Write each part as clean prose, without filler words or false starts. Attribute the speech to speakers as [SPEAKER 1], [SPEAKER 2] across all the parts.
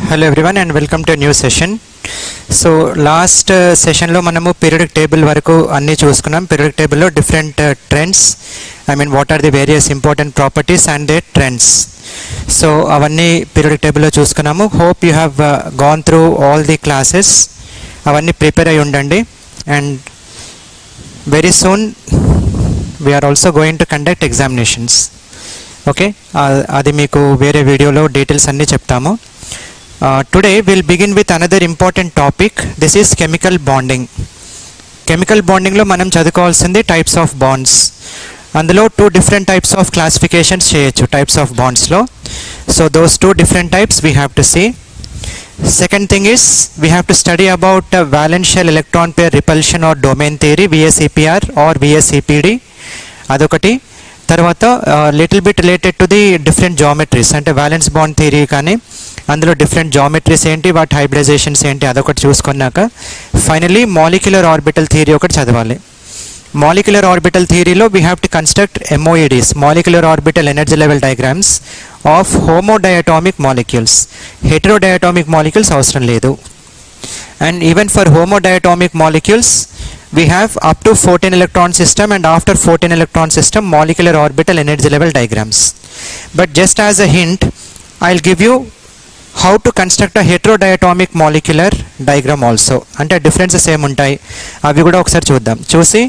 [SPEAKER 1] Hello everyone and welcome to a new session. So last session lo manamu periodic table varaku anni chusukunnam. Periodic table lo different trends, what are the various important properties and their trends. So avanni periodic table lo chusukunnamu. Hope you have gone through all the classes. Avanni prepare ayi undandi and very soon we are also going to conduct examinations. Okay, adi meeku vere video lo details anni cheptamu. Today we'll begin with another important topic. This is chemical bonding. Chemical bonding lo manam chadukovalsindi types of bonds. అందులో two different types of classifications చేయొచ్చు types of bonds lo. So those two different types we have to see. Second thing is we have to study about valence shell electron pair repulsion or domain theory, VSEPR or VSEPD. అదొకటి. తర్వాత little bit related to the different geometries, అంటే valence bond theory కానీ అందులో different geometries ఏంటి, వాటి hybridizations ఏంటి, అదొకటి చూసుకున్నాక ఫైనలీ మాలిక్యులర్ ఆర్బిటల్ థియరీ ఒకటి చదవాలి. మాలిక్యులర్ ఆర్బిటల్ థియరీలో we have to construct MOEDs, molecular orbital energy level diagrams of homodiatomic molecules. Heterodiatomic molecules అవసరం లేదు. And even for homodiatomic molecules we have up to 14 electron system, and after 14 electron system molecular orbital energy level diagrams. But just as a hint, I'll give you how to construct a heterodiatomic molecular diagram also. Ante differences em untai avi kuda okkari chuddam. Chusi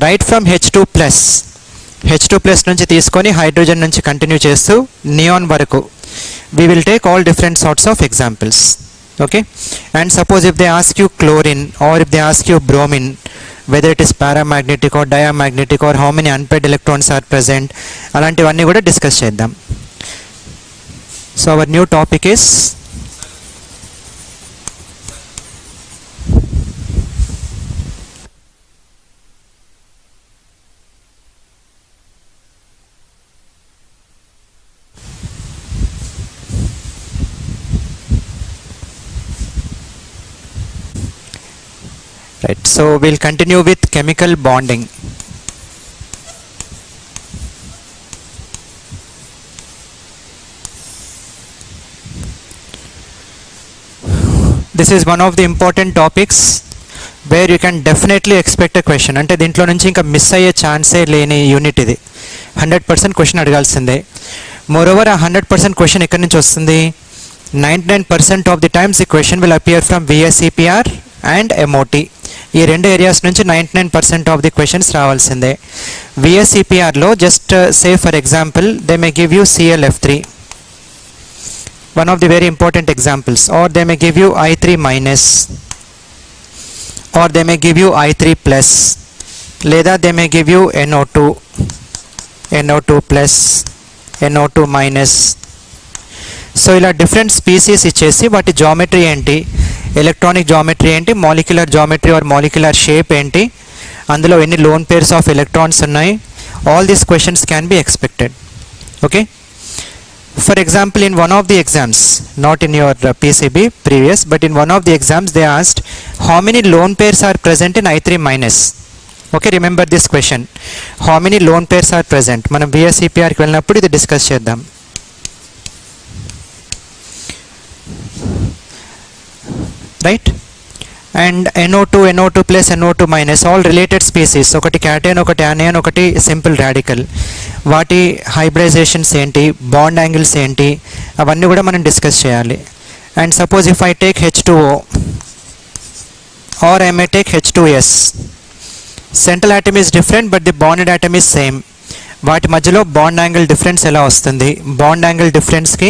[SPEAKER 1] right from H2 plus nunchi teeskoni hydrogen nunchi continue chestu neon varaku we will take all different sorts of examples. Okay, and suppose if they ask you chlorine or if they ask you bromine, whether it is paramagnetic or diamagnetic or how many unpaired electrons are present, alantivanni kuda discuss cheddam. So our new topic is right. So we'll continue with chemical bonding. This is one of the important topics where you can definitely expect a question. Ante dintlo nunchi inka miss ayye chance leni unit idi. 100% question అడగాల్సిందే. Moreover a 100% question ekkadi nunchi vastundi, 99% of the times the question will appear from VSEPR and MOT. ఈ రెండు areas నుంచి 99% of the questions రావాల్సిందే. VSEPRలో just say for example they may give you ClF3, one of the very important examples, or they may give you I3 minus, or they may give you I3 plus, లేదా they may give you NO2 plus, NO2 minus. So ఇలా different species ఇచ్చేసి వాటి geometry ఏంటి, electronic geometry ఏంటి, molecular geometry or molecular shape ఏంటి, అందులో ఎన్ని lone pairs of electrons ఉన్నాయి, all these questions can be expected. Okay, for example in one of the exams, not in your PCB previous, but in one of the exams they asked how many lone pairs are present in I3 minus. Okay, remember this question, how many lone pairs are present. మనం VSEPRకి వెళ్ళినప్పుడు ఇది discuss చేద్దాం. Right, and NO2 plus NO2 minus, all related species, ఒకటి క్యాటైన్, ఒకటి యానియన్, ఒకటి simple radical, వాటి hybridizations ఏంటి, బాండ్ యాంగిల్స్ ఏంటి, అవన్నీ కూడా మనం డిస్కస్ చేయాలి. And suppose if I take H2O or I may take H2S, central atom is different but the bonded atom is same. వాటి మధ్యలో బాండ్ యాంగిల్ డిఫరెన్స్ ఎలా వస్తుంది, బాండ్ యాంగిల్ డిఫరెన్స్కి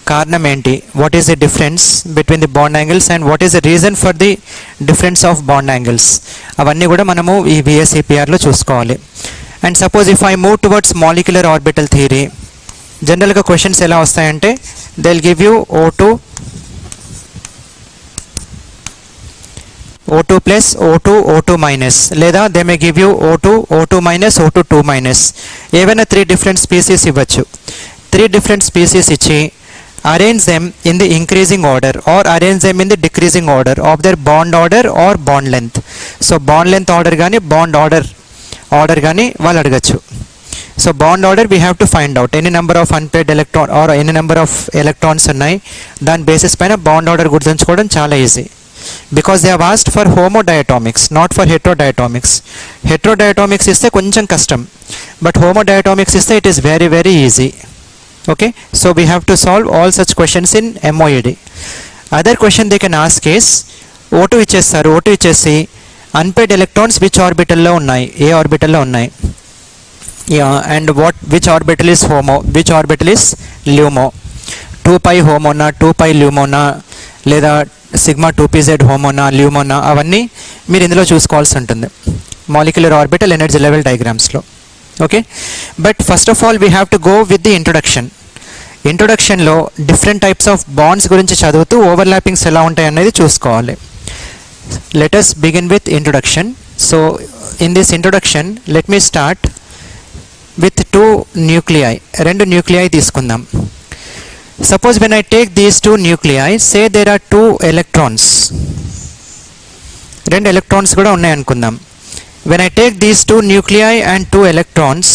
[SPEAKER 1] కారణం ఏంటి, what is the difference between the bond angles and what is the reason for the difference of bond angles, అవన్నీ కూడా మనము ఈ VSEPRలో చూసుకోవాలి. And suppose if I move towards molecular orbital theory, జనరల్గా క్వశ్చన్స్ ఎలా వస్తాయంటే they will give you O2 plus O2 minus, లేదా they may give you O2 minus O2 minus, ఏవైనా 3 డిఫరెంట్ స్పీసీస్ ఇవ్వచ్చు. 3 డిఫరెంట్ స్పీసీస్ ఇచ్చి arrange them in the increasing order or arrange them in the decreasing order of their bond order or bond length. So bond length order gaani bond order gaani వాళ్ళు అడగచ్చు. So bond order we have to find out ఎన్ని number of unpaired electron or ఎన్ని number of electrons ఉన్నాయి, దాని బేసిస్ పైన bond order గుర్తుంచుకోవడం చాలా easy. Because they have asked for homodiatomics, not for heterodiatomics. Heterodiatomics ఇస్తే కొంచెం కష్టం, బట్ హోమోడయాటోమిక్స్ ఇస్తే it is very very easy. Okay, so we have to solve all such questions in MOED. Other question they can ask is, O2 ఇచ్చేస్తారు, O2 ఇచ్చేసి unpaired electrons which ఆర్బిటల్లో ఉన్నాయి, ఏ ఆర్బిటల్లో ఉన్నాయి, and which orbital is HOMO, which orbital is LUMO, 2π హోమోనా, 2π ల్యూమోనా, లేదా sigma 2pz హోమోనా, ల్యూమోనా, అవన్నీ మీరు ఇందులో చూసుకోవాల్సి ఉంటుంది మాలిక్యులర్ ఆర్బిటల్ ఎనర్జీ లెవెల్ డయాగ్రామ్స్లో. Okay, but first of all we have to go with the introduction. ఇంట్రొడక్షన్లో డిఫరెంట్ టైప్స్ ఆఫ్ బాండ్స్ గురించి చదువుతూ ఓవర్లాపింగ్స్ ఎలా ఉంటాయి అనేది చూసుకోవాలి. Let us begin with introduction. So in this introduction, let me start with two nuclei. Rendu nuclei తీసుకుందాం. Suppose when I take these two nuclei, say there are two electrons. రెండు electrons కూడా ఉన్నాయి అనుకుందాం. When I take these two nuclei and two electrons,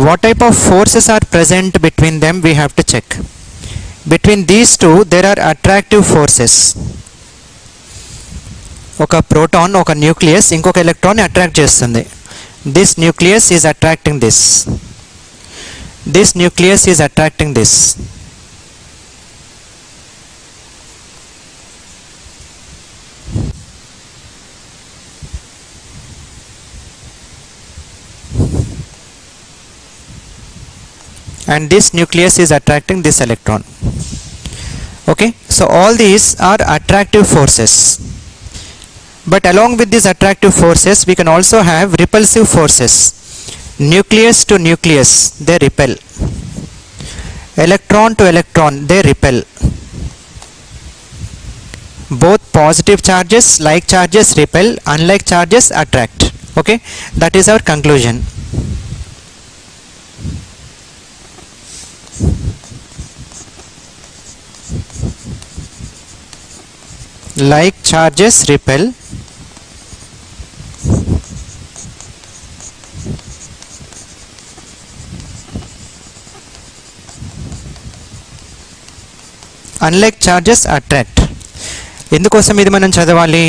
[SPEAKER 1] what type of forces are present between them we have to check. Between these two there are attractive forces. ఒక proton, ఒక nucleus ఇంకొక ఎలక్ట్రాన్ని attract చేస్తుంది. This nucleus is attracting this, this nucleus is attracting this. And this nucleus is attracting this electron. Okay, so all these are attractive forces. But along with these attractive forces, we can also have repulsive forces. Nucleus to nucleus, they repel. Electron to electron, they repel. Both positive charges, like charges, repel, unlike charges, attract. Okay, that is our conclusion. Like charges repel, unlike charges attract. ఎందుకోసం ఇది మనం చదవాలి?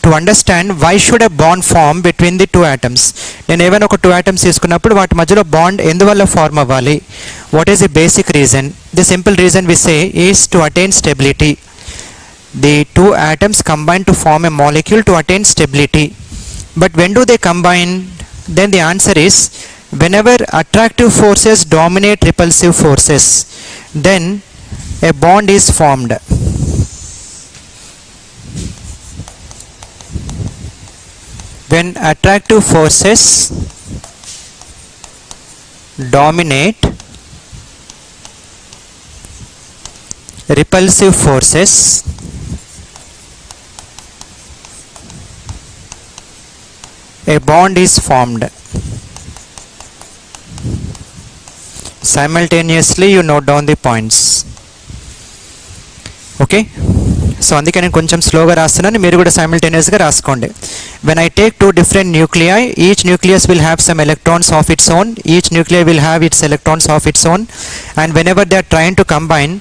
[SPEAKER 1] To understand why should a bond form between the two atoms. నేను ఏమైనా ఒక two atoms తీసుకున్నప్పుడు వాటి మధ్యలో బాండ్ ఎందువల్ల ఫార్మ్ అవ్వాలి? What is the basic reason? The simple reason we say is to attain stability. The two atoms combine to form a molecule to attain stability. But when do they combine? Then the answer is whenever attractive forces dominate repulsive forces, then a bond is formed. When attractive forces dominate repulsive forces, a bond is formed. Simultaneously you note down the points. Okay, so అందుకే నేను కొంచెం స్లోగా రాస్తున్నాను, మీరు కూడా సైమల్టేనియస్గా రాసుకోండి. When I take two different nuclei, each nucleus will have some electrons of its own, each nuclei will have its electrons of its own, and whenever they are trying to combine,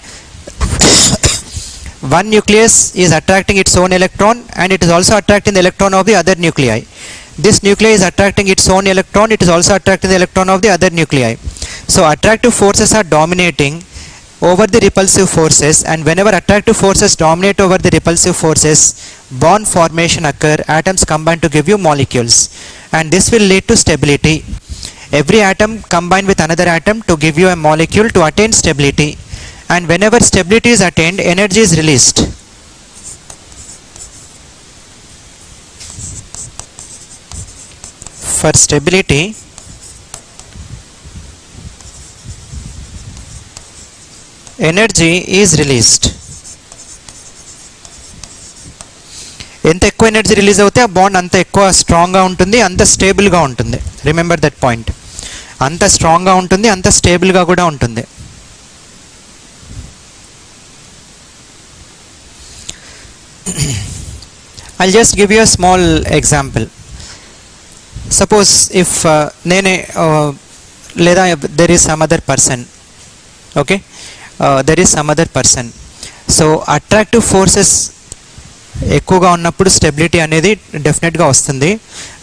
[SPEAKER 1] one nucleus is attracting its own electron and it is also attracting the electron of the other nuclei. This nuclei is attracting its own electron, it is also attracting the electron of the other nuclei. So attractive forces are dominating over the repulsive forces, and whenever attractive forces dominate over the repulsive forces, bond formation occur, atoms combine to give you molecules, and this will lead to stability. Every atom combine with another atom to give you a molecule to attain stability, and whenever stability is attained, energy is released. For stability, energy is released. ఎంత ఎక్కువ energy release అవుతే ఆ bond అంత ఎక్కువ స్ట్రాంగ్గా ఉంటుంది, అంత స్టేబుల్గా ఉంటుంది. Remember that point. అంత స్ట్రాంగ్గా ఉంటుంది, అంత స్టేబుల్గా కూడా ఉంటుంది. I'll just give you a small example. Suppose if నేనే లేదా there is some other person, okay, there is some other person. So attractive forces ఎక్కువగా ఉన్నప్పుడు స్టెబిలిటీ అనేది డెఫినెట్గా వస్తుంది.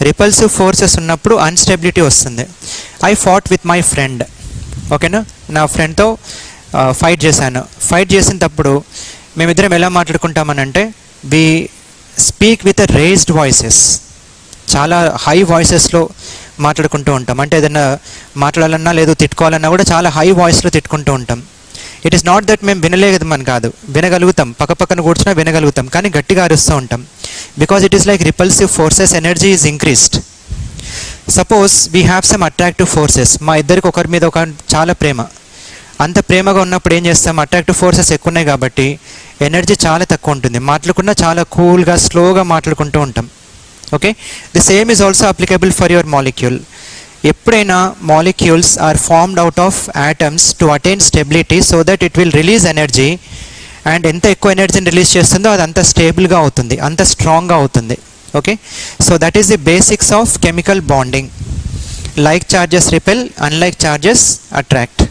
[SPEAKER 1] రిపల్సివ్ ఫోర్సెస్ ఉన్నప్పుడు అన్స్టెబిలిటీ వస్తుంది. I fought with my friend, ఓకేనా, నా ఫ్రెండ్తో ఫైట్ చేశాను. ఫైట్ చేసినప్పుడు మేమిద్దరం ఎలా మాట్లాడుకుంటామనంటే we speak with raised voices, చాలా హై వాయిసెస్లో మాట్లాడుకుంటూ ఉంటాం. అంటే ఏదైనా మాట్లాడాలన్నా లేదు తిట్టుకోవాలన్నా కూడా చాలా హై వాయిస్లో తిట్టుకుంటూ ఉంటాం. ఇట్ ఈస్ నాట్ దట్ మేము వినలేదని కాదు, వినగలుగుతాం, పక్కన కూర్చున్నా వినగలుగుతాం, కానీ గట్టిగా అరుస్తూ ఉంటాం. Because it is like repulsive forces, energy is increased. Suppose we have some attractive forces, మా ఇద్దరికి ఒకరి మీద ఒక చాలా ప్రేమ, అంత ప్రేమగా ఉన్నప్పుడు ఏం చేస్తాం, అట్రాక్టివ్ ఫోర్సెస్ ఎక్కువ ఉన్నాయి కాబట్టి ఎనర్జీ చాలా తక్కువ ఉంటుంది. మాట్లాడుకున్నా చాలా కూల్గా స్లోగా మాట్లాడుకుంటూ ఉంటాం. Okay, the same is also applicable for your molecule. ఎప్పుడైనా molecules are formed out of atoms to attain stability so that it will release energy, and ఎంత ఎక్కువ ఎనర్జీని రిలీజ్ చేస్తుందో అది అంత స్టేబుల్గా అవుతుంది, అంత స్ట్రాంగ్గా అవుతుంది. Okay, so that is the basics of chemical bonding. Like charges repel, unlike charges attract.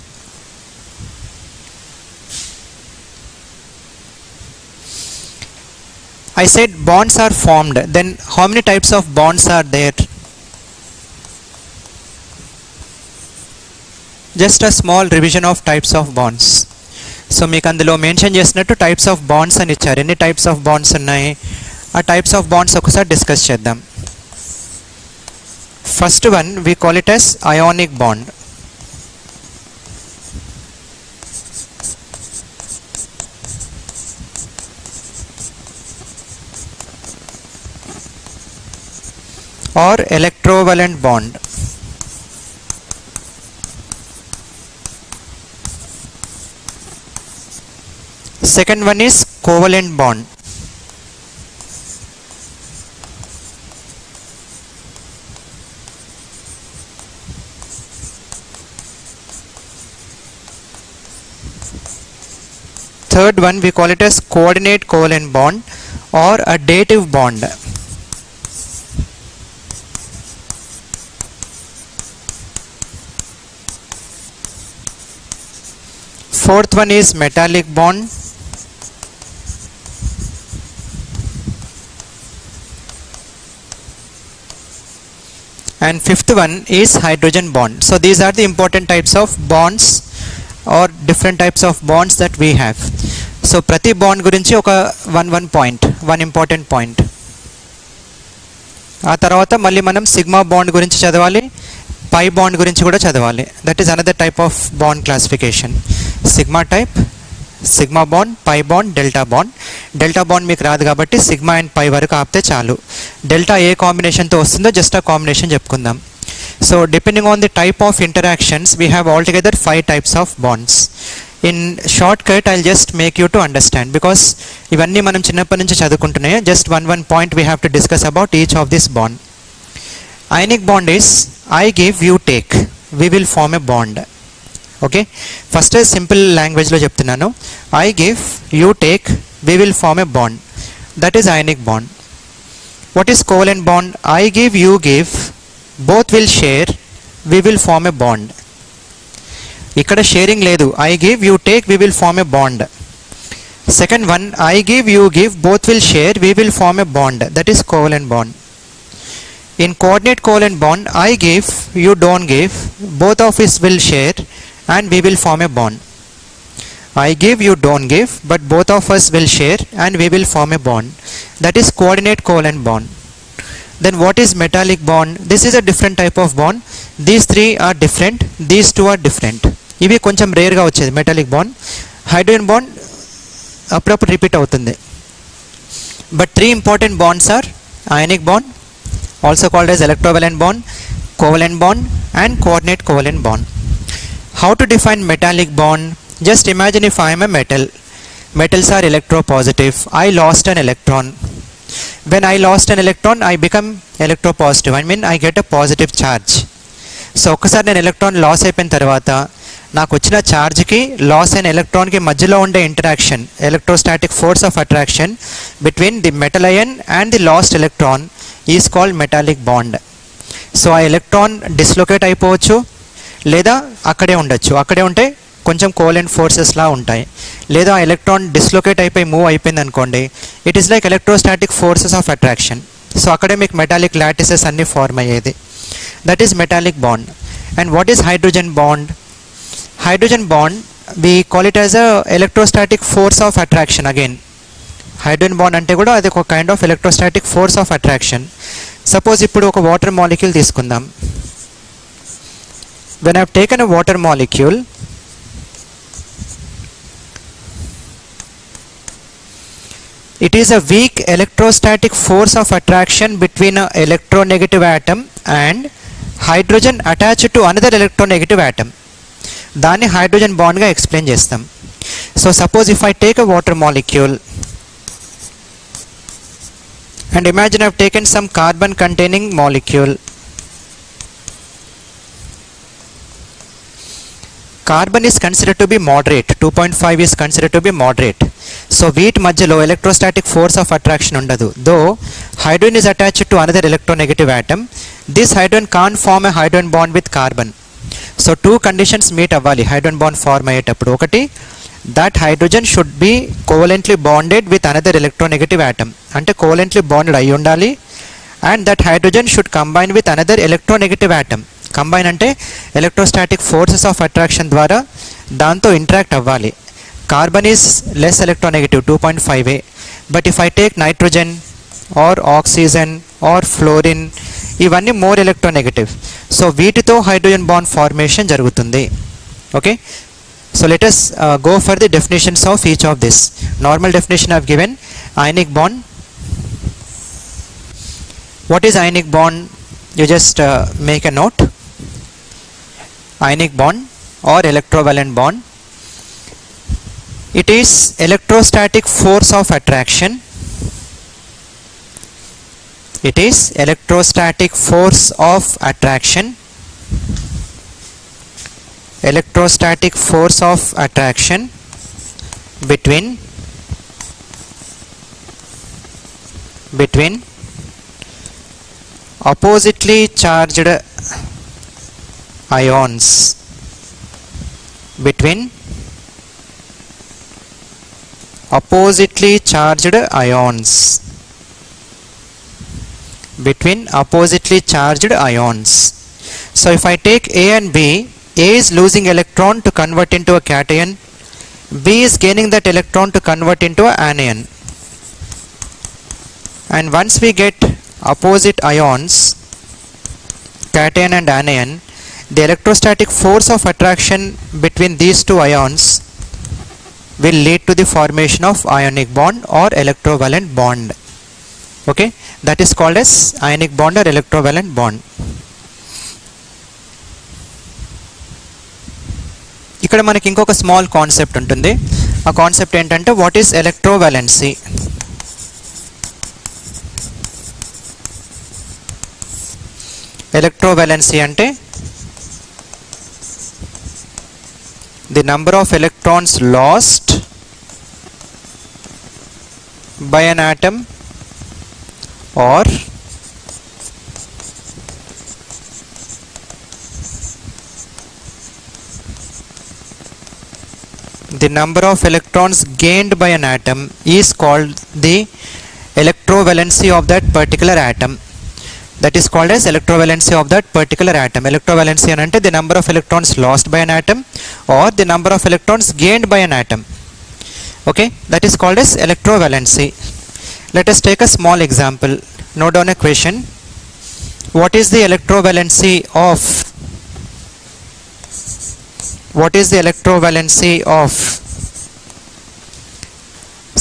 [SPEAKER 1] I said bonds are formed. Then how many types of bonds are there? Just a small revision of types of bonds. So మీకు అందులో mention చేసినట్టు types of bonds అని ఇచ్చారు. ఎన్ని types of bonds ఉన్నాయి, ఆ types of bonds ఒకసారి discuss చేద్దాం. First one we call it as ionic bond. or electrovalent bond. Second one is covalent bond. Third one we call it as coordinate covalent bond or a dative bond. Fourth one is metallic bond. And fifth one is hydrogen bond. So these are the important types of bonds or different types of bonds that we have. So prati bond gurinchi oka one important point. ఆ తర్వాత మళ్ళీ మనం sigma bond గురించి చదవాలి, పై bond గురించి కూడా చదవాలి. That is another type of bond classification. Sigma type, sigma bond, pi bond, delta bond. Delta bond మీకు రాదు కాబట్టి సిగ్మా అండ్ పై వరకు ఆపితే చాలు. డెల్టా ఏ కాంబినేషన్తో వస్తుందో జస్ట్ ఆ కాంబినేషన్ చెప్పుకుందాం. So depending on the type of interactions we have all together 5 types of bonds. In shortcut I'll just make you to understand because ఇవన్నీ మనం చిన్నప్పటి నుంచి చదువుకుంటున్నాయి. Just one point we have to discuss about each of this bond. Ionic bond is I give, you take, we will form a bond. Okay, first simple language lo cheptunnanu. I give, you take, we will form a bond. That is ionic bond. What is covalent bond? I give, you give, both will share, we will form a bond. Ikkada sharing ledu. I give, you take, we will form a bond. Second one, I give, you give, both will share, we will form a bond. That is covalent bond. In coordinate covalent bond, I give, you don't give, both of us will share and we will form a bond. I give, you don't give, but both of us will share and we will form a bond. That is coordinate covalent bond. Then what is metallic bond? This is a different type of bond. These three are different, these two are different. ఇవి కొంచెం రేర్గా వచ్చేది metallic bond. Hydrogen bond అప్పుడప్పుడు repeat అవుతుంది. But 3 important bonds are ionic bond, also called as electrovalent bond, covalent bond and coordinate covalent bond. How to define metallic bond? Just imagine if I am a metal. Metals are electropositive. I lost an electron. When I lost an electron, I become electropositive. I mean I get a positive charge. So ఒక్కసారి నేను electron loss అయిపోయిన తర్వాత నాకు వచ్చిన ఛార్జ్కి loss అయిన ఎలక్ట్రాన్కి మధ్యలో ఉండే interaction, electrostatic force of attraction between the metal ion and the lost electron is called metallic bond. So ఆ ఎలక్ట్రాన్ డిస్లొకేట్ అయిపోవచ్చు, లేదా అక్కడే ఉండొచ్చు. అక్కడే ఉంటే కొంచెం కోవలెంట్ ఫోర్సెస్ లా ఉంటాయి. లేదా ఎలక్ట్రాన్ డిస్లొకేట్ అయిపోయి మూవ్ అయిపోయింది అనుకోండి, it is like electrostatic forces of attraction. So అక్కడే మీకు మెటాలిక్ లాటిసెస్ అన్నీ ఫార్మ్ అయ్యేది. That is metallic bond. And what is hydrogen bond? Hydrogen bond we call it as a electrostatic force of attraction again. Hydrogen bond అంటే కూడా అది ఒక kind of electrostatic force of attraction. Suppose ఇప్పుడు ఒక water molecule తీసుకుందాం. when I have taken a water molecule, it is a weak electrostatic force of attraction between a electronegative atom and hydrogen attached to another electronegative atom. దాన్ని hydrogen బాండ్గా explain చేస్తాం. So suppose if I take a water molecule and imagine I have taken some carbon containing molecule. Carbon is considered to be moderate, 2.5 is considered to be moderate. So వీటి మధ్యలో electrostatic force of attraction ఉండదు. Though hydrogen is attached to another electronegative atom, this hydrogen can't form a hydrogen bond with carbon. So two conditions meet అవ్వాలి hydrogen bond form అయ్యేటప్పుడు. ఒకటి, that hydrogen should be covalently bonded with another electronegative atom, అంటే covalently bonded అయి ఉండాలి. And that hydrogen should combine with another electronegative atom. Combine అంటే electrostatic forces of attraction ద్వారా దాంతో ఇంటరాక్ట్ అవ్వాలి. Carbon is less electronegative, 2.5a. But if I take nitrogen or oxygen or fluorine, ఇవన్నీ more electronegative. So వీటితో hydrogen bond formation జరుగుతుంది. Okay, so let us go for the definitions of each of this. Normal definition I have given. Ionic bond. What is ionic bond? You just make a note. Ionic bond or electrovalent bond. It is electrostatic force of attraction. It is electrostatic force of attraction. Electrostatic force of attraction between oppositely charged ions. Between oppositely charged ions. Between oppositely charged ions. So if I take A and B, A is losing electron to convert into a cation, B is gaining that electron to convert into an anion. And once we get opposite ions, cation and anion, the electrostatic force of attraction between these two ions will lead to the formation of ionic bond or electrovalent bond. Okay, that is called as ionic bond or electrovalent bond. ఇక్కడ మనకి ఇంకొక small concept ఉంటుంది. ఆ concept ఏంటంటే what is ఎలక్ట్రోవాలెన్సీ. ఎలక్ట్రోవాలెన్సీ అంటే the number of electrons last by an atom or the number of electrons gained by an atom is called the electrovalency of that particular atom. That is called as electrovalency of that particular atom. Electrovalency ante the number of electrons lost by an atom or the number of electrons gained by an atom. Okay, that is called as electrovalency. Let us take a small example. Note down a question. What is the electrovalency of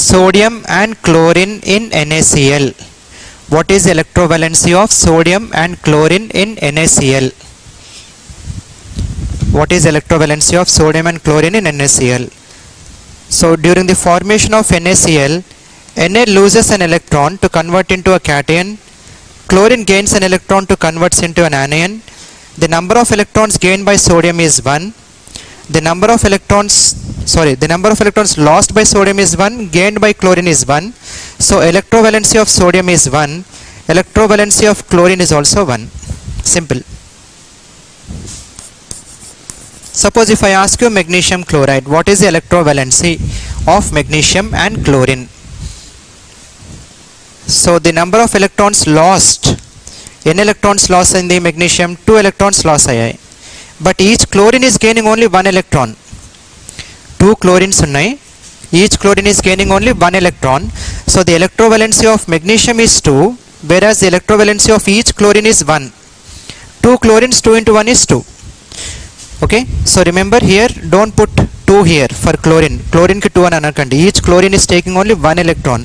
[SPEAKER 1] sodium and chlorine in NaCl? What is the electrovalency of sodium and chlorine in NaCl? What is electrovalency of sodium and chlorine in NaCl? So during the formation of NaCl, Na loses an electron to convert into a cation. Chlorine gains an electron to convert into an anion. The number of electrons gained by sodium is 1. The number of electrons lost by sodium is 1. Gained by chlorine is 1. So electrovalency of sodium is 1. Electrovalency of chlorine is also 1. Simple. Suppose if I ask you magnesium chloride, what is the electrovalency of magnesium and chlorine? So the number of electrons lost, n electrons lost in the magnesium, 2 electrons lost ayyai, but each chlorine is gaining only 1 electron. 2 chlorines unnai, each chlorine is gaining only 1 electron. So the electrovalency of magnesium is 2, whereas the electrovalency of each chlorine is 1. 2 chlorines, 2 into 1 is 2. Okay, so remember here, don't put 2 here for chlorine. Chlorine ki 2 అని అనకండి. Each chlorine is taking only 1 electron.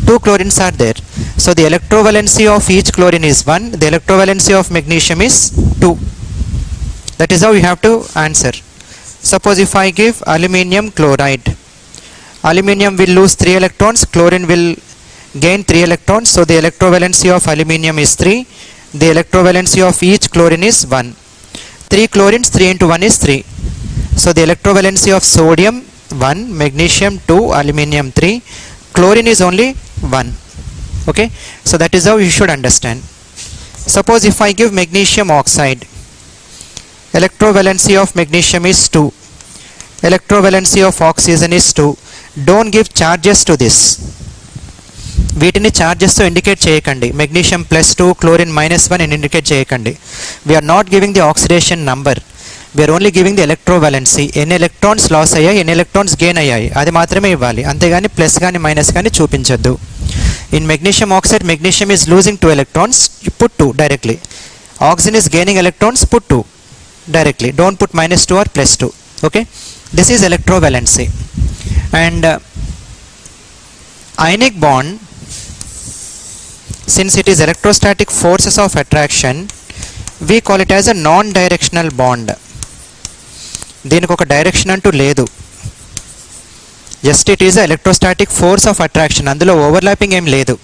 [SPEAKER 1] 2 chlorines are there. So the electrovalency of each chlorine is 1. The electrovalency of magnesium is 2. That is how you have to answer. Suppose if I give aluminium chloride, aluminium will lose 3 electrons, chlorine will gain 3 electrons. So the electrovalency of aluminium is 3. The electrovalency of each chlorine is 1. 3 chlorines, 3 into 1 is 3. So the electrovalency of sodium 1, magnesium 2, aluminium 3, chlorine is only 1. Okay, so that is how you should understand. Suppose if I give magnesium oxide, electrovalency of magnesium is 2, electrovalency of oxygen is 2. Don't give charges to this. వీటిని చార్జెస్తో indicate చేయకండి. Magnesium +2, chlorine -1 అని indicate చేయకండి. We're not giving the oxidation number, we're only giving the electrovalency. ఎన్ని electrons loss అయ్యాయి, ఎన్ని electrons gain అయ్యాయి, అది మాత్రమే ఇవ్వాలి. అంతేగాని ప్లస్ కానీ మైనస్ కానీ చూపించద్దు. In magnesium oxide, magnesium is losing 2 electrons, put 2 directly. Oxygen is gaining electrons, put 2 directly. Don't put -2 or +2. Okay, this is electrovalency. And ionic bond, since it is electrostatic forces of attraction, we call it as a non-directional bond. దీనికి ఒక direction అంటూ లేదు, just it is electrostatic force of attraction. అందులో overlapping ఏం లేదు.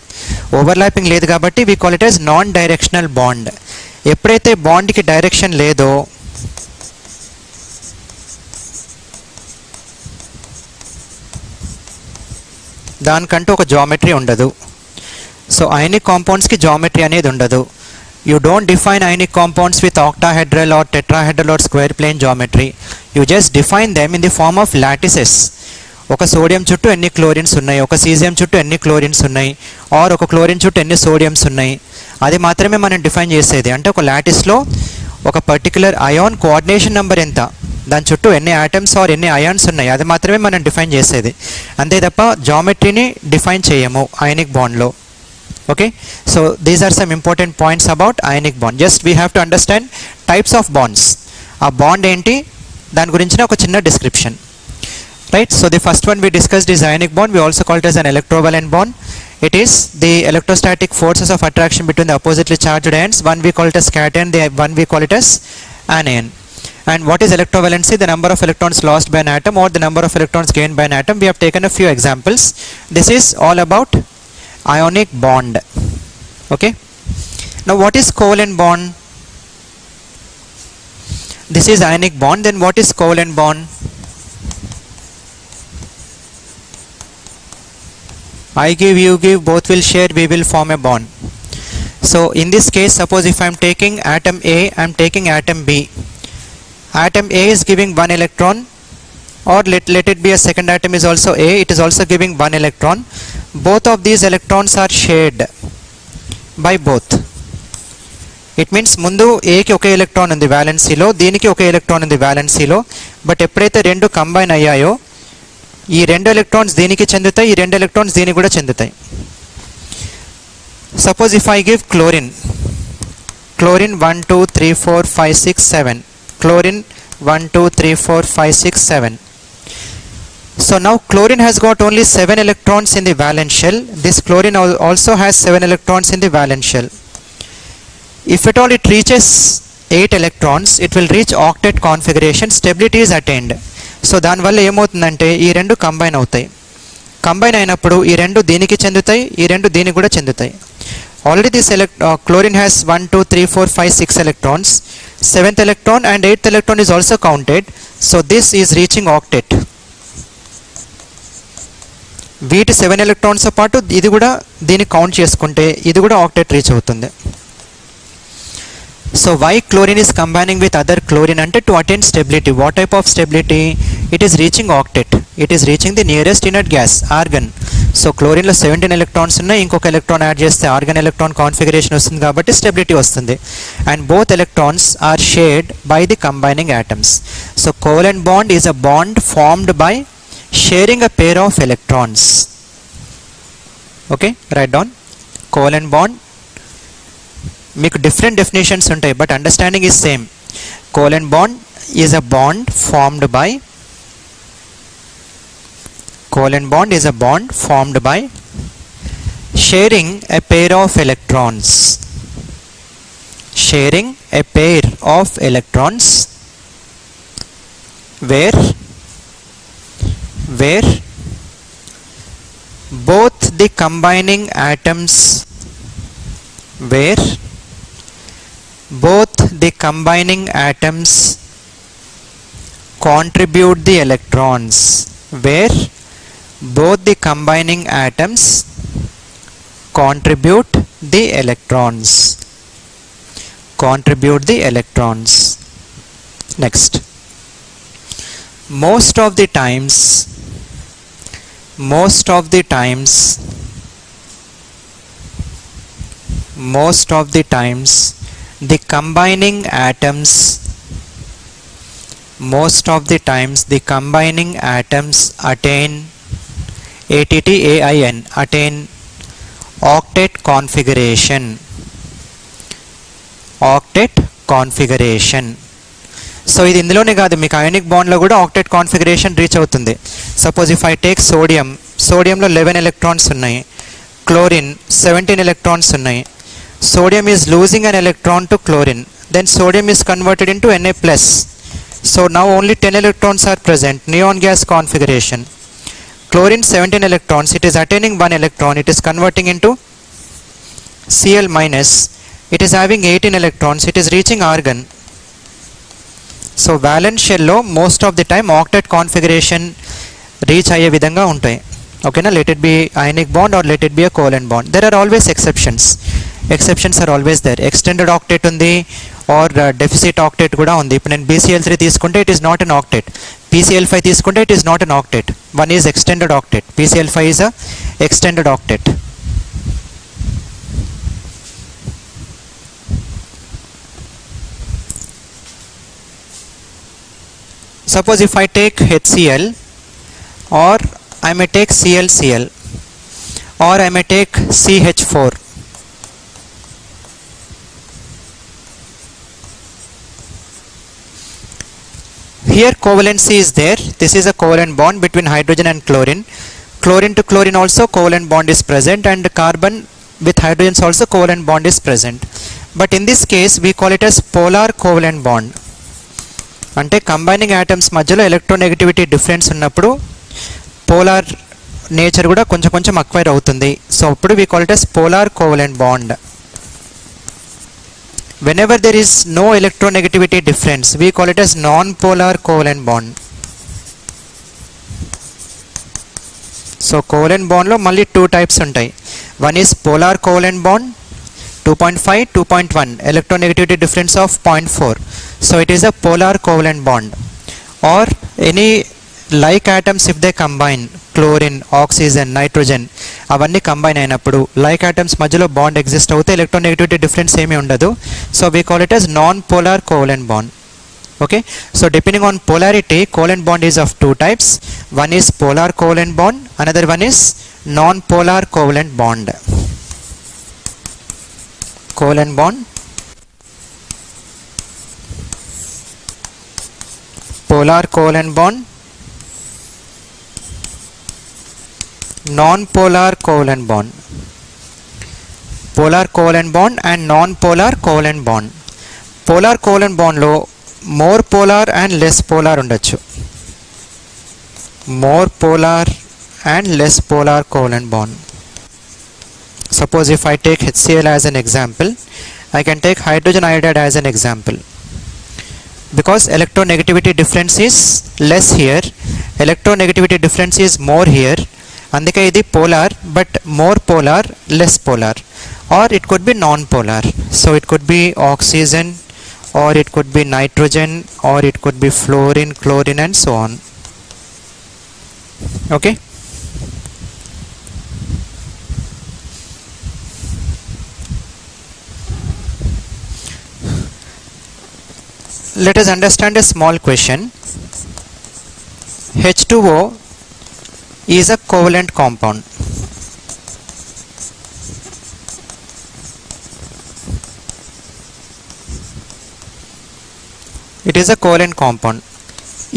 [SPEAKER 1] Overlapping లేదు కాబట్టి we call it as non-directional bond. ఎప్పుడైతే బాండ్కి డైరెక్షన్ లేదో, దానికంటూ ఒక జామెట్రీ ఉండదు. సో అయనిక్ కాంపౌండ్స్కి జామెట్రీ అనేది ఉండదు. You don't define ionic compounds with octahedral or tetrahedral or square plane geometry. You just define them in the form of lattices. ఒక sodium చుట్టూ ఎన్ని క్లోరిన్స్ ఉన్నాయి, ఒక సీజియం చుట్టూ ఎన్ని క్లోరిన్స్ ఉన్నాయి, ఆర్ ఒక క్లోరిన్ చుట్టూ ఎన్ని సోడియమ్స్ ఉన్నాయి, అది మాత్రమే మనం డిఫైన్ చేసేది. అంటే ఒక లాటిస్లో ఒక పర్టికులర్ అయాన్ కోఆర్డినేషన్ నెంబర్ ఎంత, దాని చుట్టూ ఎన్ని ఆటమ్స్ ఆర్ ఎన్ని అయాన్స్ ఉన్నాయి, అది మాత్రమే మనం డిఫైన్ చేసేది. అంతే తప్ప జామెట్రీని డిఫైన్ చేయము ionic బాండ్లో. Okay, so these are some important points about ionic bond. Just we have to understand types of bonds. A bond enti dan gurinchina oka chinna description, right? So the first one we discussed is ionic bond. We also call it as an electrovalent bond. It is the electrostatic forces of attraction between the oppositely charged ions. One we call it as cation, the one we call it as anion. And what is electrovalency? The number of electrons lost by an atom or the number of electrons gained by an atom. We have taken a few examples. This is all about ionic bond. Okay, now what is covalent bond? This is ionic bond. Then what is covalent bond? I give, you give, both will share, we will form a bond. So in this case, suppose if I am taking atom A, I am taking atom B. Atom A is giving 1 electron, or let it be a second atom is also A, it is also giving 1 electron. Both of these electrons are shared by both. It means ముందు A కి ఒకే electron ఉంది వ్యాలెన్సీలో, దీనికి ఒకే electron ఉంది వ్యాలెన్సీలో. But ఎప్పుడైతే రెండు combine అయ్యాయో, ఈ 2 electrons దీనికి చెందుతాయి, ఈ 2 ఎలక్ట్రాన్స్ దీనికి కూడా చెందుతాయి. Suppose if I give chlorine, chlorine 1 2 3 4 5 6 7, chlorine 1 2 3 4 5 6 7. So now chlorine has got only 7 electrons in the valence shell. This chlorine also has 7 electrons in the valence shell. If at all it reaches 8 electrons, it will reach octet configuration. Stability is attained. So దాని వల్ల ఏమవుతుందంటే ఈ రెండు combine అవుతాయి. Combine అయినప్పుడు ఈ రెండు దీనికి చెందుతాయి, ఈ రెండు దీనికి కూడా చెందుతాయి. Already this chlorine has 1 2 3 4 5 6 electrons. 7th electron and 8th electron is also counted. So this is reaching octet. వీటి 7 ఎలక్ట్రాన్స్ పాటు ఇది కూడా దీన్ని కౌంట్ చేసుకుంటే ఇది కూడా ఆక్టెట్ రీచ్ అవుతుంది. So why chlorine is combining with other chlorine అంటే to attain stability. What type of stability? It is reaching octet. It is reaching the nearest inert gas, argon. So క్లోరిన్లో 17 electrons ఉన్నాయి, ఇంకొక electron add చేస్తే argon electron configuration వస్తుంది కాబట్టి stability వస్తుంది. And both electrons are shared by the combining atoms. So covalent bond is a bond formed by sharing a pair of electrons. Okay, write down. Covalent bond మీకు different definitions ఉంటాయి, but understanding is same. Covalent bond is a bond formed by covalent bond is a bond formed by sharing a pair of electrons. Sharing a pair of electrons where both the combining atoms contribute the electrons. Where both the combining atoms contribute the electrons. Next, most of the times the combining atoms attain attain octet configuration. So ఇది ఇందులోనే కాదు, మీకు ionic బాండ్లో కూడా octet configuration reach అవుతుంది. Suppose if I take సోడియంలో 11 electrons ఉన్నాయి, chlorine 17 electrons ఉన్నాయి. Sodium is losing an electron to chlorine, then sodium is converted into Na+. So now only 10 electrons are present, neon gas configuration. Chlorine 17 electrons, it is attaining 1 electron, it is converting into Cl minus, it is having 18 electrons, it is reaching argon. So valence shell లో most of the time octet configuration reach అయ్యే విధంగా ఉంటాయి. ఓకేనా, let it be ionic bond or let it be a covalent bond. There are always exceptions are always there. Extended octet ఉంది or deficit octet కూడా ఉంది. ఇప్పుడు నేను BCl3 తీసుకుంటే it is not an octet, PCl5 తీసుకుంటే it is not an octet. One is extended octet, PCl5 is a extended octet. Suppose if I take HCl, or I may take ClCl, or I may take CH4. Here covalency is there. This is a covalent bond between hydrogen and chlorine. Chlorine to chlorine also covalent bond is present, and carbon with hydrogens also covalent bond is present. But in this case we call it as polar covalent bond. అంటే combining atoms మధ్యలో electronegativity difference ఉన్నప్పుడు polar nature కూడా కొంచెం acquire అవుతుంది. So అప్పుడు we call it as polar covalent bond. Whenever there is no electronegativity difference, we call it as non-polar covalent bond. So covalent bond లో మళ్ళీ 2 types ఉంటాయి. One is polar covalent bond, 2.5, 2.1, electronegativity difference of 0.4. So it is a polar covalent bond. Or any like atoms if they combine, chlorine, oxygen, nitrogen, అవన్నీ combine అయినప్పుడు like atoms మధ్యలో bond exist అవుతే electronegativity difference ఏమీ ఉండదు. So we call it as non polar covalent bond. Okay, so depending on polarity, covalent bond is of 2 types. One is polar covalent bond, another one is non-polar covalent bond. Covalent bond, polar covalent bond, non-polar covalent bond. Polar covalent bond and non-polar covalent bond. Polar covalent bond లో more polar and less polar ఉండొచ్చు. More polar and less polar covalent bond. Suppose if I take HCl as an example, I can take hydrogen iodide as an example. Because electronegativity difference is less here, electronegativity difference is more here. అందుకే ఇది polar, but more polar, less polar. Or it could be non-polar. So it could be oxygen, or it could be nitrogen, or it could be fluorine, chlorine, and so on. Okay. Let us understand a small question. H2O is a covalent compound. It is a covalent compound.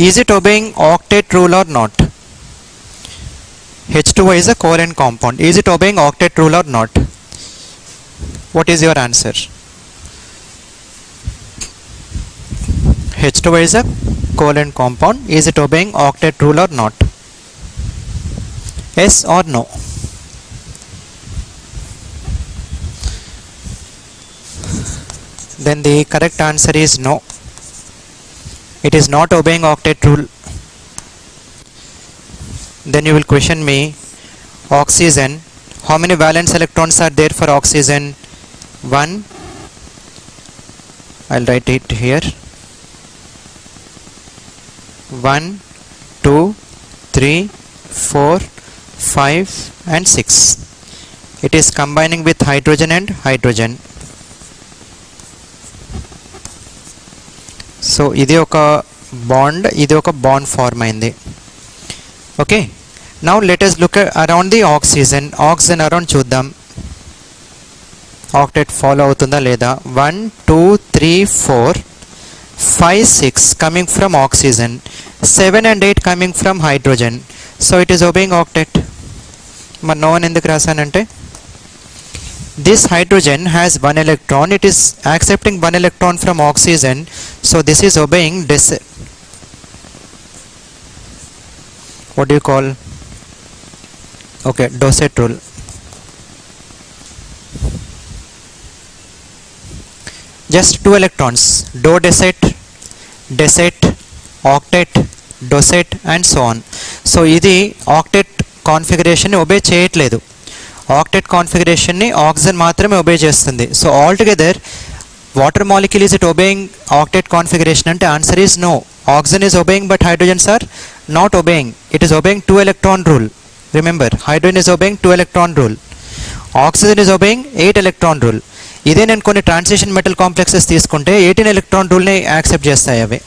[SPEAKER 1] Is it obeying octet rule or not? H2O is a covalent compound. Is it obeying octet rule or not? What is your answer? H2O is a covalent compound. Is it obeying octet rule or not? Yes or no? Then the correct answer is no. It is not obeying octet rule. Then you will question me, oxygen, how many valence electrons are there for oxygen? 1. I'll write it here. 1, 2, 3, 4, 5 and 6. It is combining with hydrogen and hydrogen. So ఇది ఒక bond, ఇది ఒక bond form అయింది. Okay, now let us look around the oxygen. Oxygen around చూద్దాం, octet follow అవుతుందా లేదా. 1, 2, 3, 4, 5, 6 coming from oxygen, 7 and 8 coming from hydrogen. So it is obeying octet. మరి no అని ఎందుకు రాశానంటే, this hydrogen has 1 electron, it is accepting 1 electron from oxygen, so this is obeying what do you call, okay, Dosset rule. Just 2 electrons, Dosset, Dosset, octet, Dosset and so on. So ఇది octet configuration ని obey చేయట్లేదు. Octet కాన్ఫిగరేషన్ని oxygen మాత్రమే obey చేస్తుంది. So all together water molecule is it obeying octet configuration అంటే answer is no. Oxygen is obeying but hydrogens are not obeying. It is obeying 2 electron rule. Remember, hydrogen is obeying 2 electron rule. Oxygen is obeying 8 electron rule. ఇదే నేను కొన్ని transition metal complexes తీసుకుంటే 18 electron rule ని accept చేస్తాయి అవి.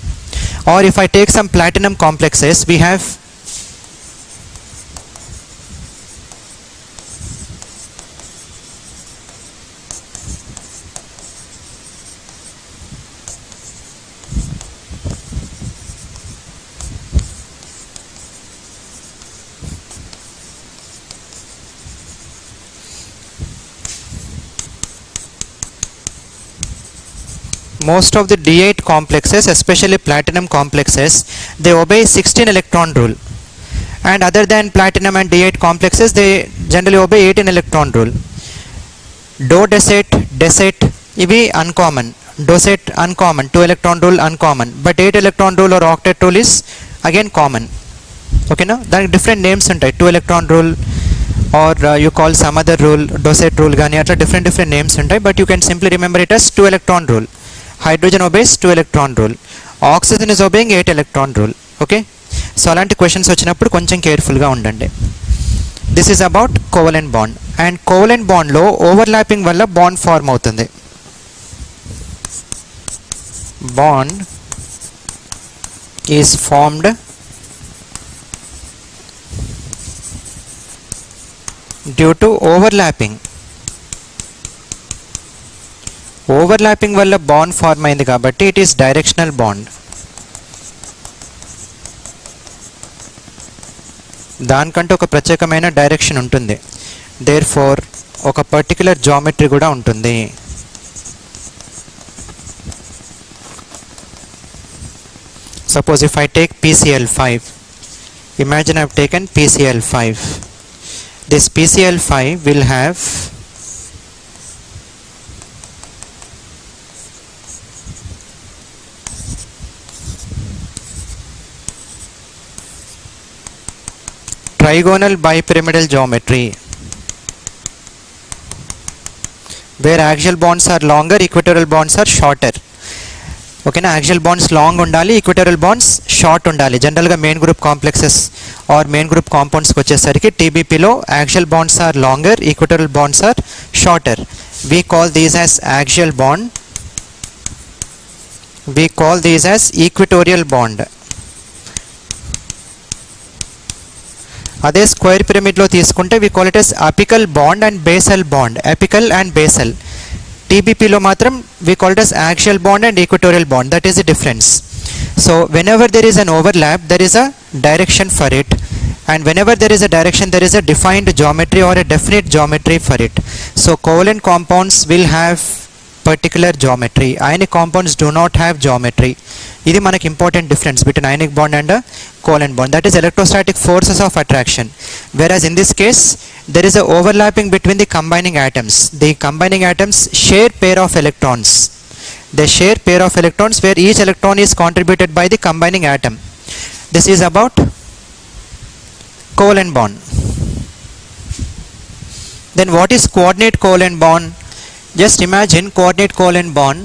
[SPEAKER 1] Or if I take some platinum complexes, we have most of the D8 complexes, especially platinum complexes, they obey 16 electron rule, and other than platinum and D8 complexes, they generally obey 18 electron rule. Dosset, Dosset, ivi uncommon. Dosset uncommon, 2 electron rule uncommon, but 8 electron rule or octet rule is again common. Okay, now దానికి different names ఉంటాయి. 2 electron rule or you call some other rule, Dosset rule గానీ అట్లా different names ఉంటాయి, but you can simply remember it as 2 electron rule. Hydrogen obeys 2 electron rule. Oxygen is obeying 8 electron rule. Okay, so అలాంటి questions వచ్చినప్పుడు కొంచెం కేర్ఫుల్గా ఉండండి. This is about covalent bond. And covalent బాండ్లో overlapping వల్ల bond form అవుతుంది. Bond is formed due to overlapping. Overlapping వల్ల bond form అయింది కాబట్టి ఇట్ ఈస్ డైరెక్షనల్ బాండ్. దానికంటే ఒక ప్రత్యేకమైన డైరెక్షన్ ఉంటుంది. దేర్ ఫోర్ ఒక పర్టిక్యులర్ జామెట్రీ కూడా ఉంటుంది. Suppose if I take PCl5, imagine I have taken PCl5. This PCl5 will have trigonal bipyramidal geometry, where axial bonds are longer, equatorial bonds are shorter. ఓకేనా. Axial bonds long ఉండాలి, equatorial bonds short ఉండాలి. జనరల్గా main group complexes or main group కాంపౌండ్స్కి వచ్చేసరికి టీబీపీలో axial bonds are longer, equatorial bonds are shorter. We call these as axial bond, we call these as equatorial bond. అదే square పిరమిడ్లో తీసుకుంటే we call it as apical bond and basal bond. apical and basal. TBPలో మాత్రం we call it as axial bond and equatorial bond. That is the difference. So whenever there is an overlap, there is a direction for it, and whenever there is a direction, there is a defined geometry or a definite geometry for it. So covalent compounds will have particular geometry. Ionic compounds do not have geometry. This is manaki important difference between ionic bond and a covalent bond. That is electrostatic forces of attraction. Whereas in this case, there is a overlapping between the combining atoms. The combining atoms share pair of electrons. They share pair of electrons where each electron is contributed by the combining atom. This is about covalent bond. Then what is coordinate covalent bond? Just imagine coordinate covalent bond.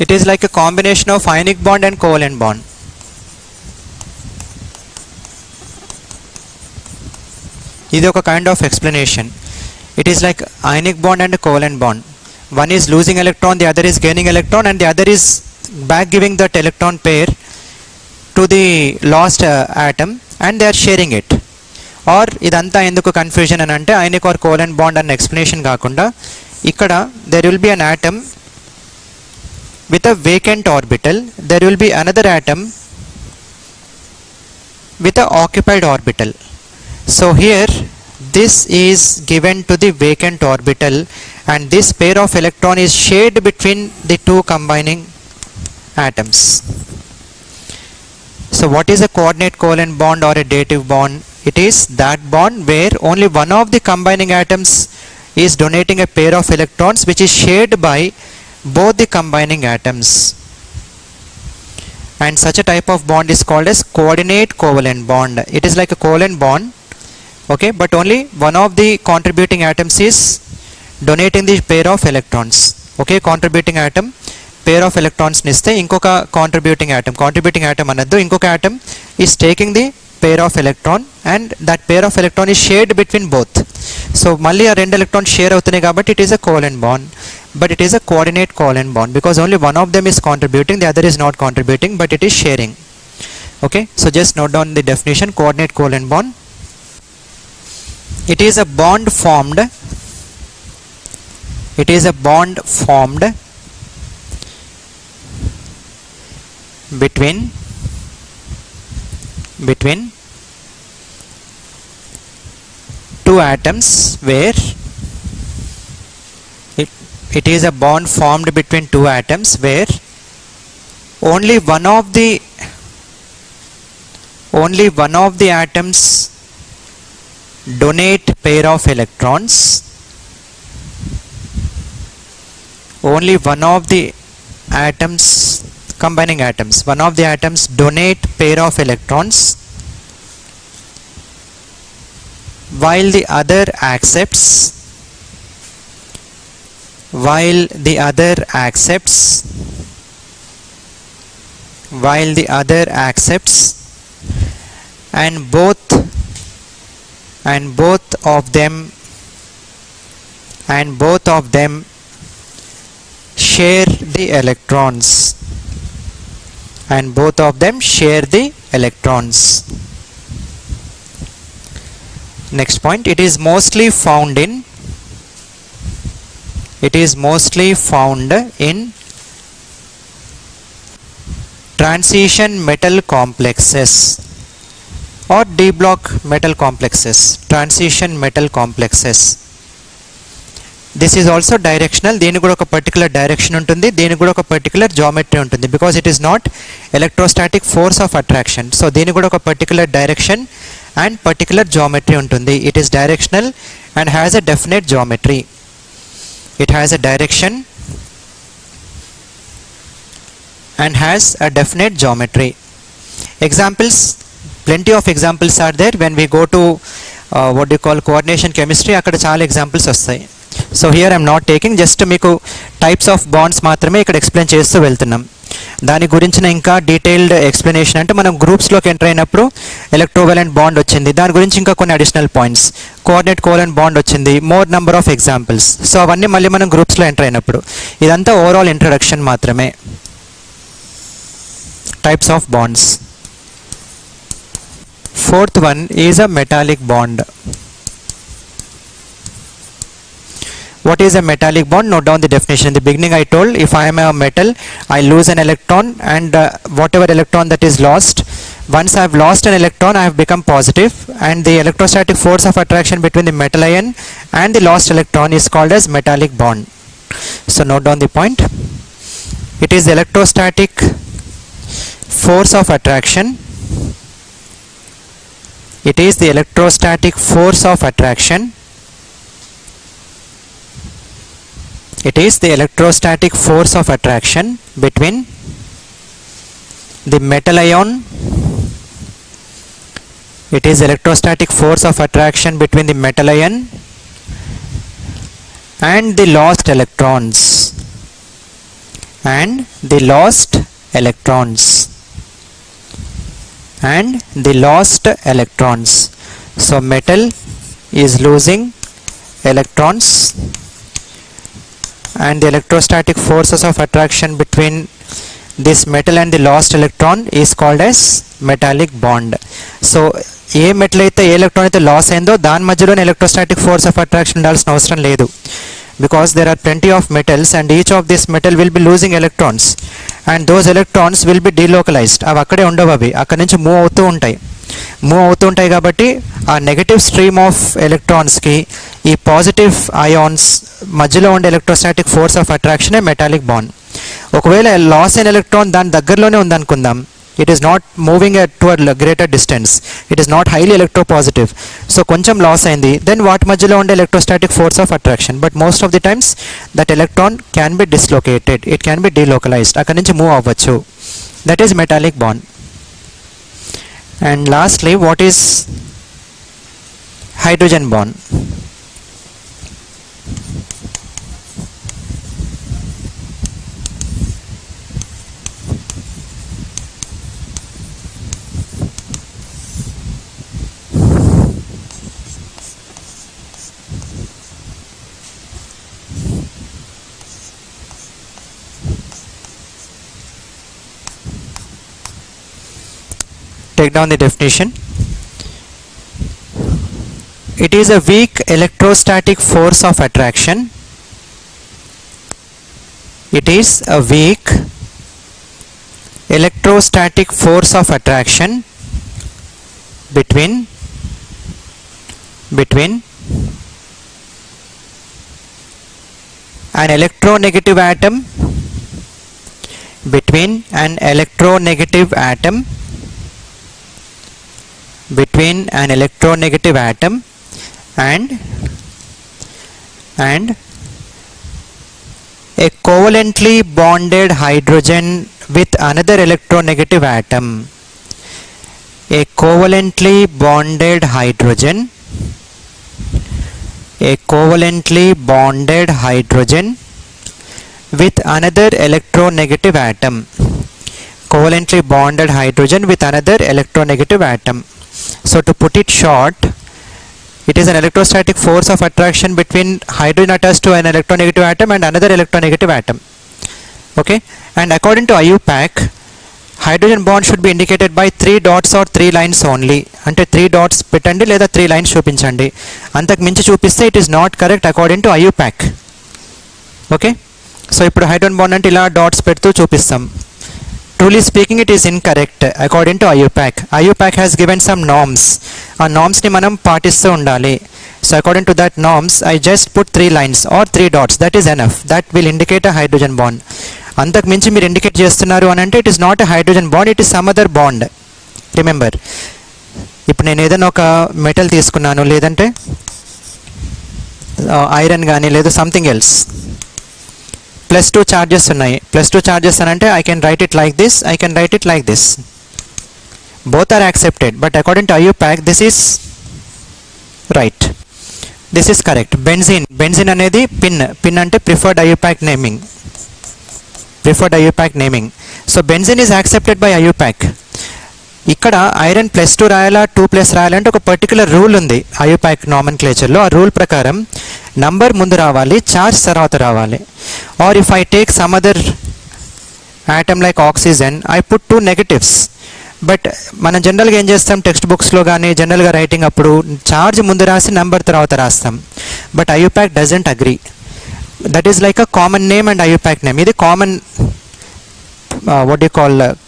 [SPEAKER 1] It is like a combination of ionic bond and covalent bond. This is a kind of explanation. It is like ionic bond and a covalent bond. One is losing electron, the other is gaining electron, and the other is back giving that electron pair to the lost atom, and they are sharing it. Or idantha enduku confusion అని అంటే ionic or covalent bond అన్న explanation కాకుండా ఇక్కడ there will be an atom with a vacant orbital, there will be another atom with a occupied orbital. So here this is given to the vacant orbital, and this pair of electron is shared between the two combining atoms. So what is a coordinate covalent bond or a dative bond? It is that bond where only one of the combining atoms is donating a pair of electrons which is shared by both the combining atoms, and such a type of bond is called as coordinate covalent bond. It is like a covalent bond, okay, but only one of the contributing atoms is donating the pair of electrons. Okay, contributing atom pair of electrons niste inkoka contributing atom anaddu inkoka atom is taking the pair of electron, and that pair of electron is shared between both. So malli a rendu electron share avutunnayi kabatti it is a covalent bond, but it is a coordinate covalent bond because only one of them is contributing, the other is not contributing, but it is sharing. Okay, so just note down the definition. Coordinate covalent bond, it is a bond formed between two atoms where it is a bond formed between two atoms where only one of the atoms donate pair of electrons. Only one of the atoms, combining atoms, one of the atoms donate pair of electrons, while the other accepts and both of them share the electrons, Next point, it is mostly found in transition metal complexes or D block metal complexes. Transition metal complexes. This is also directional. దీనికి కూడా ఒక particular direction ఉంటుంది, దీనికి కూడా ఒక particular geometry ఉంటుంది, because it is not electrostatic force of attraction. So దీనికి కూడా ఒక particular direction and particular geometry ఉంటుంది. It is directional and has a definite geometry. It has a direction and has a definite geometry. Examples, plenty of examples are there when we go to what do you call coordination chemistry, అక్కడ చాలా examples వస్తాయి. So here I'm not taking, just మీకు types of bonds మాత్రమే ఇక్కడ explain చేస్తూ వెళ్తున్నాం. దాని గురించిన ఇంకా డీటెయిల్డ్ ఎక్స్ప్లెనేషన్ అంటే మనం గ్రూప్స్లోకి ఎంటర్ అయినప్పుడు ఎలక్ట్రోవలెంట్ బాండ్ వచ్చింది, దాని గురించి ఇంకా కొన్ని additional points, coordinate covalent bond వచ్చింది, more number of examples. So అవన్నీ మళ్ళీ మనం గ్రూప్స్లో ఎంటర్ అయినప్పుడు, ఇదంతా ఓవరాల్ ఇంట్రడక్షన్ మాత్రమే. Types of bonds. Fourth one is a metallic bond. What is a metallic bond? Note down the definition. In the beginning I told, if I am a metal, I lose an electron, and whatever electron that is lost, once I have lost an electron, I have become positive, and the electrostatic force of attraction between the metal ion and the lost electron is called as metallic bond. So note down the point. It is electrostatic force of attraction. It is the electrostatic force of attraction. It is the electrostatic force of attraction between the metal ion. It is electrostatic force of attraction between the metal ion and the lost electrons. And the lost electrons. And the lost electrons. So metal is losing electrons, and the electrostatic forces of attraction between this metal and the lost electron is called as metallic bond. So A metal అయితే ఏ electron అయితే loss అయిందో దాని మధ్యలోనే electrostatic force of attraction ఉండాల్సిన అవసరం లేదు, because there are plenty of metals and each of this metal will be losing electrons, and those electrons will be delocalized. అవి అక్కడే ఉండవు, అవి అక్కడి నుంచి మూవ్ అవుతూ ఉంటాయి కాబట్టి ఆ నెగటివ్ స్ట్రీమ్ ఆఫ్ ఎలక్ట్రాన్స్కి ఈ పాజిటివ్ అయాన్స్ మధ్యలో ఉండే ఎలక్ట్రోస్టాటిక్ ఫోర్స్ ఆఫ్ అట్రాక్షనే మెటాలిక్ బాండ్. ఒకవేళ లాస్ అయిన ఎలక్ట్రాన్ దాని దగ్గరలోనే ఉందనుకుందాం, it is not moving to a greater distance, it is not highly electropositive, so కొంచెం లాస్ అయింది, then వాటి మధ్యలో ఉండే electrostatic force of attraction, but most of the times that electron can be dislocated, it can be delocalized, అక్కడి నుంచి move అవ్వచ్చు. That is metallic bond. And lastly, what is hydrogen bond? Take down the definition. It is a weak electrostatic force of attraction. It is a weak electrostatic force of attraction between an electronegative atom, between an electronegative atom and a covalently bonded hydrogen with another electronegative atom. A covalently bonded hydrogen with another electronegative atom. Covalently bonded hydrogen with another electronegative atom. So to put it short, it is an electrostatic force of attraction between hydrogen attached to an electronegative atom and another electronegative atom. Okay, and according to IUPAC, hydrogen bond should be indicated by 3 dots or 3 lines only. Ante 3 dots petandi leda 3 lines chupinchandi, antaku minchi chupiste it is not correct according to IUPAC. Okay, so ippudu hydrogen bond ante ila dots pettu chupistam. Truly speaking, it is incorrect according to IUPAC. IUPAC has given some norms. Our norms ni manam paatistu undali. So according to that norms, I just put 3 lines or 3 dots. That is enough. That will indicate a hydrogen bond. Antak minchi meer indicate chestunnaru anante it is not a hydrogen bond, it is some other bond. Remember, ఇప్పుడు నేను ఏదైనా ఒక metal తీసుకున్నాను, లేదంటే iron కానీ లేదా something else +2 charges ఉన్నాయి. +2 charges అని అంటే I can write it like this, I can write it like this. Both are accepted, but according to IUPAC this is right. This is correct. Benzene అనేది pin అంటే preferred IUPAC naming. So benzene is accepted by IUPAC. ఇక్కడ iron +2 రాయాలా 2+ రాయాలంటే ఒక particular rule ఉంది IUPAC నామెన్క్లేచర్లో. ఆ rule ప్రకారం నంబర్ ముందు రావాలి, చార్జ్ తర్వాత రావాలి. Or if I take some other atom like oxygen, I put 2 negatives. But మనం జనరల్గా ఏం చేస్తాం, టెక్స్ట్ బుక్స్లో కానీ జనరల్గా రైటింగ్ అప్పుడు చార్జ్ ముందు రాసి నంబర్ తర్వాత రాస్తాం. But IUPAC doesn't agree. That is like a common name and IUPAC name. ఇది common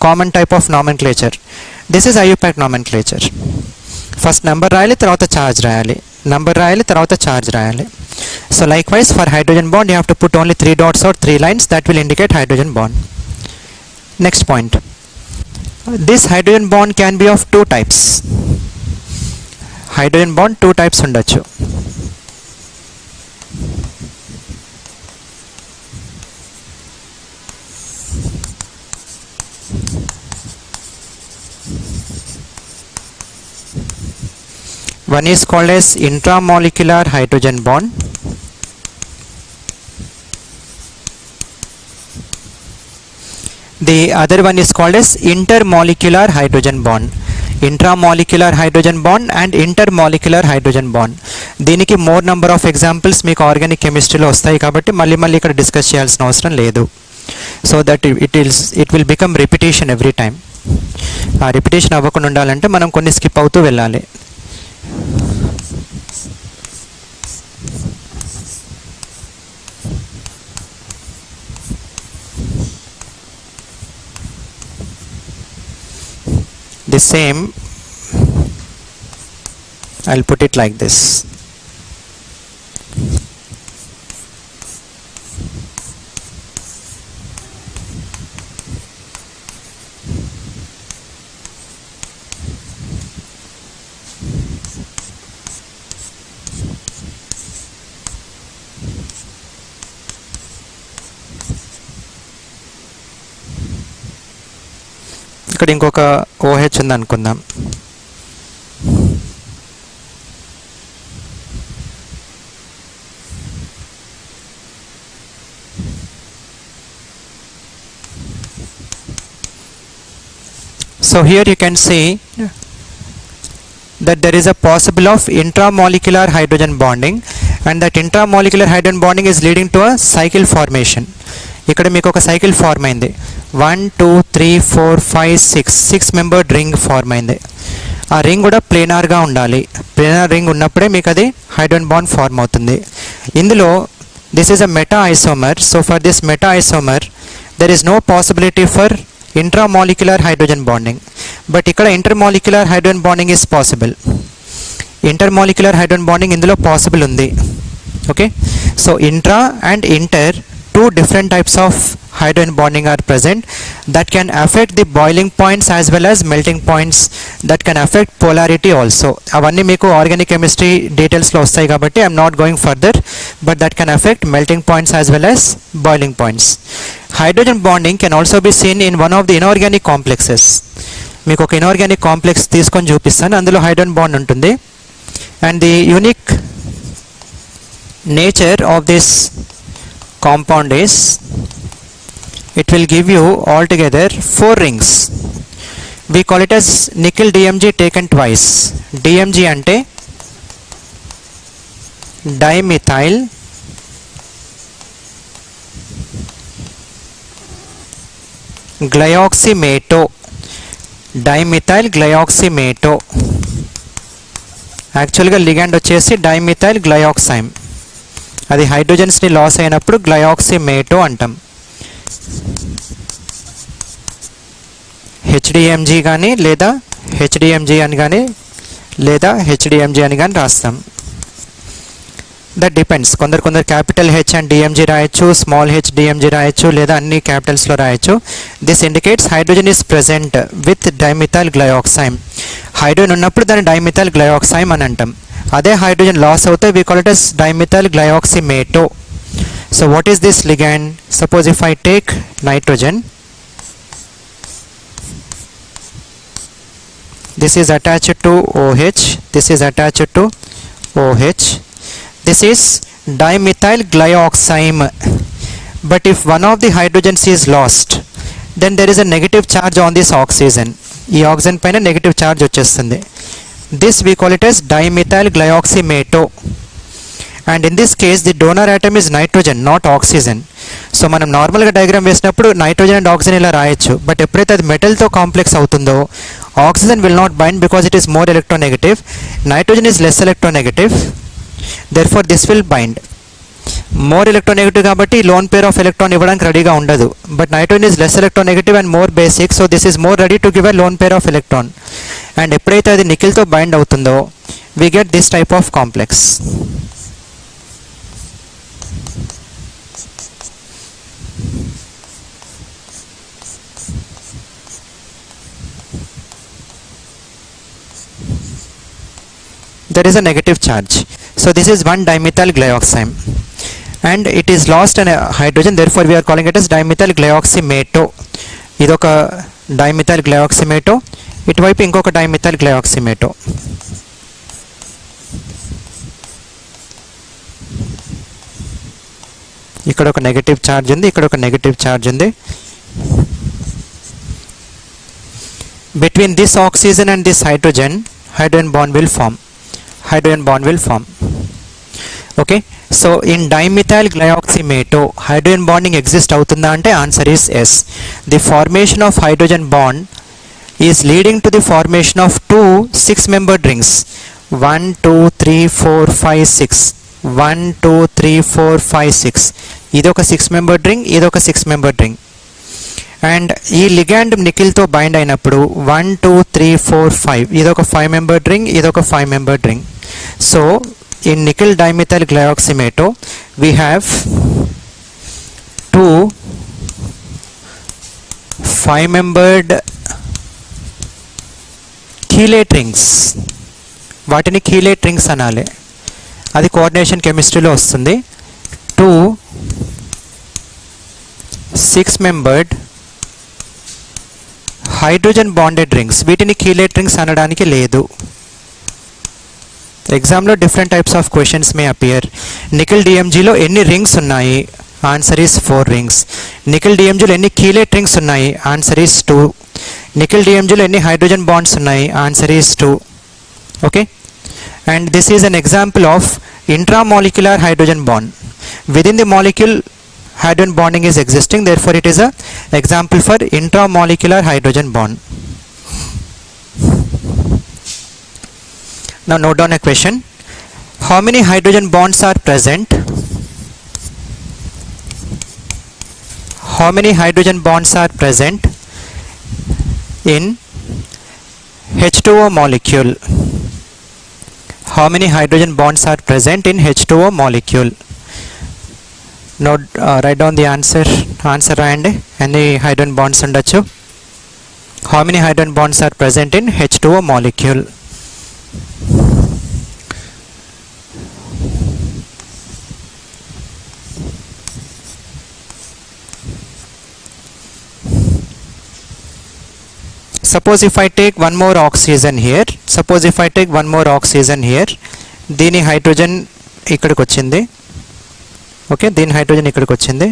[SPEAKER 1] common type of nomenclature. This is IUPAC nomenclature. First number రాయాలి, తర్వాత చార్జ్ రాయాలి, నంబర్ రాయాలి, తర్వాత చార్జ్ రాయాలి. So likewise for hydrogen bond you have to put only 3 dots or 3 lines that will indicate hydrogen bond. Next point. This hydrogen bond can be of 2 types. Hydrogen bond 2 types ఉండొచ్చు. One is called as intramolecular hydrogen bond. The other one is called as intermolecular hydrogen bond. Intramolecular hydrogen bond and intermolecular hydrogen bond. దీనికి more number of examples మీకు organic కెమిస్ట్రీలో వస్తాయి కాబట్టి మళ్ళీ ఇక్కడ discuss చేయాల్సిన అవసరం లేదు. So that it will become repetition every time. ఆ రిపిటేషన్ అవ్వకుండా ఉండాలంటే మనం కొన్ని స్కిప్ అవుతూ వెళ్ళాలి. The same, I'll put it like this. ఇక్కడ ఇంకొక OH ఉంది అనుకుందాం. So here you can see that there is a possible of intramolecular hydrogen bonding, and that intramolecular hydrogen bonding is leading to a cycle formation. ఇక్కడ మీకు ఒక cycle form అయింది. 1 2 3 4 5 6 membered ring form అయింది. ఆ ring కూడా ప్లేనార్గా ఉండాలి. Planar ring ఉన్నప్పుడే మీకు అది హైడ్రోజన్ బాండ్ ఫార్మ్ అవుతుంది. ఇందులో this is a meta isomer. So for this meta isomer there is no possibility for intramolecular hydrogen bonding. But ఇక్కడ intermolecular hydrogen bonding is possible. Intermolecular hydrogen bonding ఇందులో possible ఉంది. Okay, so intra and inter, 2 different types of hydrogen bonding are present that can affect the boiling points as well as melting points, that can affect polarity also. అవ్వన్నీ మీకు organic chemistry డీటెయిల్స్లో వస్తాయి కాబట్టి I'm not going further, but that can affect melting points as well as boiling points. Hydrogen bonding can also be seen in one of the inorganic complexes. మీకు ఒక inorganic complex తీసుకొని చూపిస్తాను, అందులో hydrogen bond ఉంటుంది. And the unique nature of this compound is it will give you altogether 4 rings. We call it as nickel DMG taken twice. DMG ante dimethyl glyoxymato. Dimethyl glyoxymato యాక్చువల్గా ligand వచ్చేసి dimethyl గ్లయోక్సైమ్. అది హైడ్రోజన్స్ని loss అయినప్పుడు గ్లయోక్సిమేటో అంటాం. హెచ్డిఎంజీ కానీ లేదా హెచ్డిఎంజీ అని కానీ లేదా హెచ్డిఎంజీ అని కానీ రాస్తాం. That depends. కొందరు క్యాపిటల్ హెచ్ అండ్ డిఎంజీ రాయొచ్చు, స్మాల్ హెచ్ డిఎంజీ రాయొచ్చు, లేదా అన్ని క్యాపిటల్స్లో రాయొచ్చు. This indicates hydrogen is present with dimethyl glyoxime. Hydrogen ఉన్నప్పుడు దాన్ని డైమిథైల్ గ్లయోక్సైమ్ అని అంటాం. అదే హైడ్రోజన్ లాస్ అవుతే we call it as dimethyl glyoxymato. So what is this ligand? Suppose if I take nitrogen, this is attached to OH, this is attached to OH, this is dimethyl glyoxime. But if one of the hydrogens is lost, then there is a negative charge on this oxygen. ఈ oxygen పైన negative charge వచ్చేస్తుంది. This we call it as dimethyl glyoxymato, and in this case the donor atom is nitrogen, not oxygen. So మనం నార్మల్గా diagram వేసినప్పుడు nitrogen and oxygen ఇలా రాయొచ్చు. But ఎప్పుడైతే అది మెటల్తో కాంప్లెక్స్ అవుతుందో oxygen will not bind because it is more electronegative, nitrogen is less electronegative, therefore this will bind. More electronegative కాబట్టి loan pair of electron ఇవ్వడానికి రెడీగా ఉండదు. But nitrogen is less electronegative and more basic, so this is more ready to give a loan pair of electron. And ఎప్పుడైతే అది నికిల్తో bind అవుతుందో we get this type of complex. There is a negative charge. So this is 1 dimethyl glyoxime and it is lost in a hydrogen, therefore we are calling it as dimethyl glyoxymato. ఇదొక dimethyl glyoxymato, ఇటువైపు ఇంకొక dimethyl glyoxymato. ఇక్కడ ఒక negative charge ఉంది, ఇక్కడ ఒక negative charge ఉంది. Between this oxygen and this hydrogen, hydrogen bond will form. Okay, so in dimethyl glyoxymato hydrogen bonding exist అవుతుందా అంటే answer is yes. The formation of hydrogen bond is leading to the formation of two 6-membered rings. 1 2 3 4 5 6, 1 2 3 4 5 6. ఇదొక 6-membered ring, ఇదొక 6-membered ring. And ఈ ligand నికిల్తో bind అయినప్పుడు 1 2 3 4 5, ఇదొక 5-membered ring, ఇదొక 5-membered ring. So in nickel dimethyl glyoxymato we have two 5-membered chelate rings. వాటిని chelate rings అనాలి, అది coordination కెమిస్ట్రీలో వస్తుంది. 2 6-membered హైడ్రోజన్ బాండెడ్ రింగ్స్, వీటిని chelate rings అనడానికి లేదు. ఎగ్జామ్లో different types of questions may appear. Nickel డిఎంజీలో ఎన్ని రింగ్స్ ఉన్నాయి? Answer is 4 rings. నికిల్ డిఎంజీలో ఎన్ని కీలేట్ రింగ్స్ ఉన్నాయి? Answer is 2. నికిల్ డిఎంజీలో ఎన్ని హైడ్రోజన్ బాండ్స్ ఉన్నాయి? Answer is 2. Okay, and this is an example of intramolecular hydrogen bond. Within the molecule hydrogen bonding is existing, therefore it is a example for intramolecular hydrogen bond. Now note down a question. How many hydrogen bonds are present? How many hydrogen bonds are present in H2O molecule? How many hydrogen bonds are present in H2O molecule? Note, write down the answer రాయండి. ఎన్ని hydrogen bonds ఉండొచ్చు? How many hydrogen bonds are present in H2O molecule? Suppose if I take one more oxygen here, దీని hydrogen ఇక్కడికి వచ్చింది. Okay, దీని hydrogen ఇక్కడికి వచ్చింది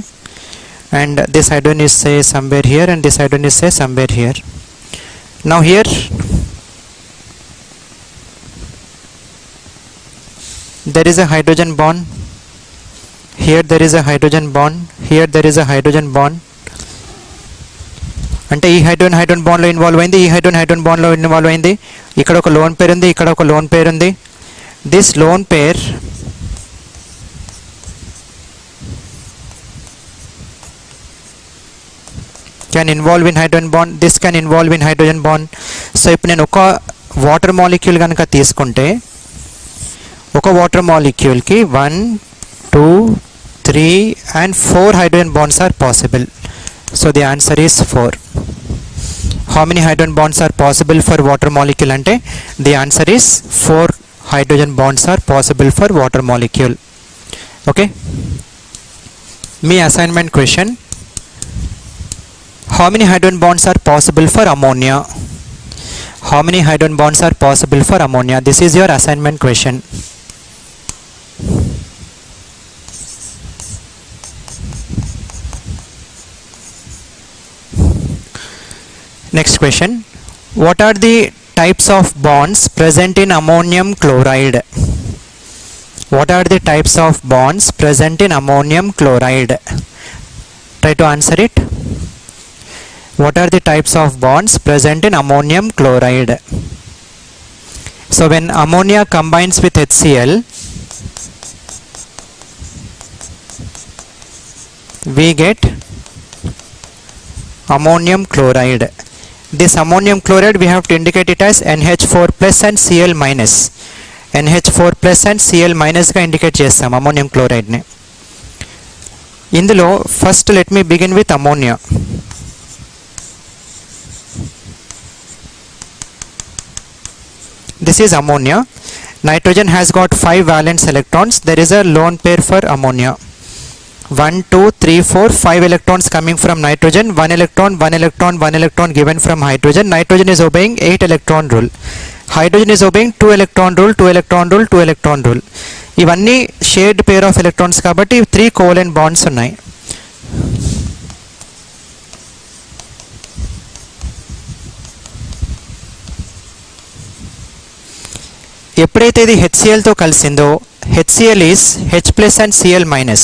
[SPEAKER 1] and this hydrogen is say somewhere here and this hydrogen is say somewhere here. Now here there is a hydrogen bond, here there is a hydrogen bond, here there is a hydrogen bond. అంటే ఈ hydrogen బాండ్లో involve అయింది, ఈ hydrogen బాండ్లో involve అయింది. ఇక్కడ ఒక lone pair ఉంది, ఇక్కడ ఒక లోన్ పేర్ ఉంది. This lone pair can involve in hydrogen bond, this can involve in hydrogen bond. So ఇప్పుడు నేను ఒక వాటర్ మాలిక్యూల్ కనుక తీసుకుంటే ఒక water మాలిక్యూల్కి 1 2 3 and 4 hydrogen bonds are possible. So the answer is 4. How many hydrogen bonds are possible for water molecule అంటే the answer is 4 hydrogen bonds are possible for water molecule. Okay, me assignment question, how many hydrogen bonds are possible for ammonia? How many hydrogen bonds are possible for ammonia? This is your assignment question. Next question, what are the types of bonds present in ammonium chloride? What are the types of bonds present in ammonium chloride? Try to answer it. What are the types of bonds present in ammonium chloride? So when ammonia combines with HCl, we get ammonium chloride. This ammonium chloride we have to indicate it as NH4 plus and Cl minus. NH4 plus and Cl minus గా indicate చేస్తాం ammonium క్లోరైడ్ని. ఇందులో first let me begin with ammonia. This is ammonia. Nitrogen has got 5 valence electrons. There is a lone pair for ammonia. 1, 2, 3, 4, 5 electrons coming from nitrogen, 1 electron, 1 electron, 1 electron given from hydrogen. Nitrogen is obeying 8 electron rule. Hydrogen is obeying 2 electron rule, 2 electron rule, 2 electron rule. ఇవన్నీ shared pair of electrons కాబట్టి 3 covalent bonds ఉన్నాయి. ఎప్పుడైతే ఇది HClతో కలిసిందో HCl is H plus and Cl minus.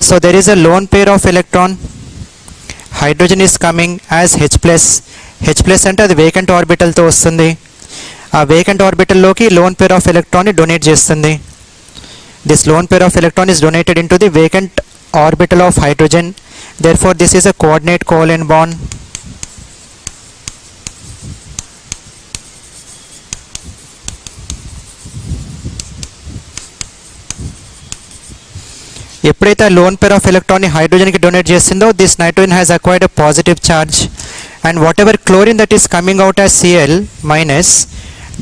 [SPEAKER 1] So there is a lone pair of electron. Hydrogen is coming as H plus. H plus అంటే అది vacant ఆర్బిటల్తో వస్తుంది. ఆ వేకెంట్ ఆర్బిటల్లోకి లోన్ పేర్ ఆఫ్ ఎలక్ట్రాన్ని డొనేట్ చేస్తుంది. This lone pair of electron is donated into the vacant orbital of hydrogen. Therefore this is a coordinate covalent bond. ఎప్పుడైతే loan pair of ఎలక్ట్రాన్ని హైడ్రోజన్కి donate చేస్తుందో this nitrogen has acquired a positive charge and what ever chlorine that is coming out as Cl minus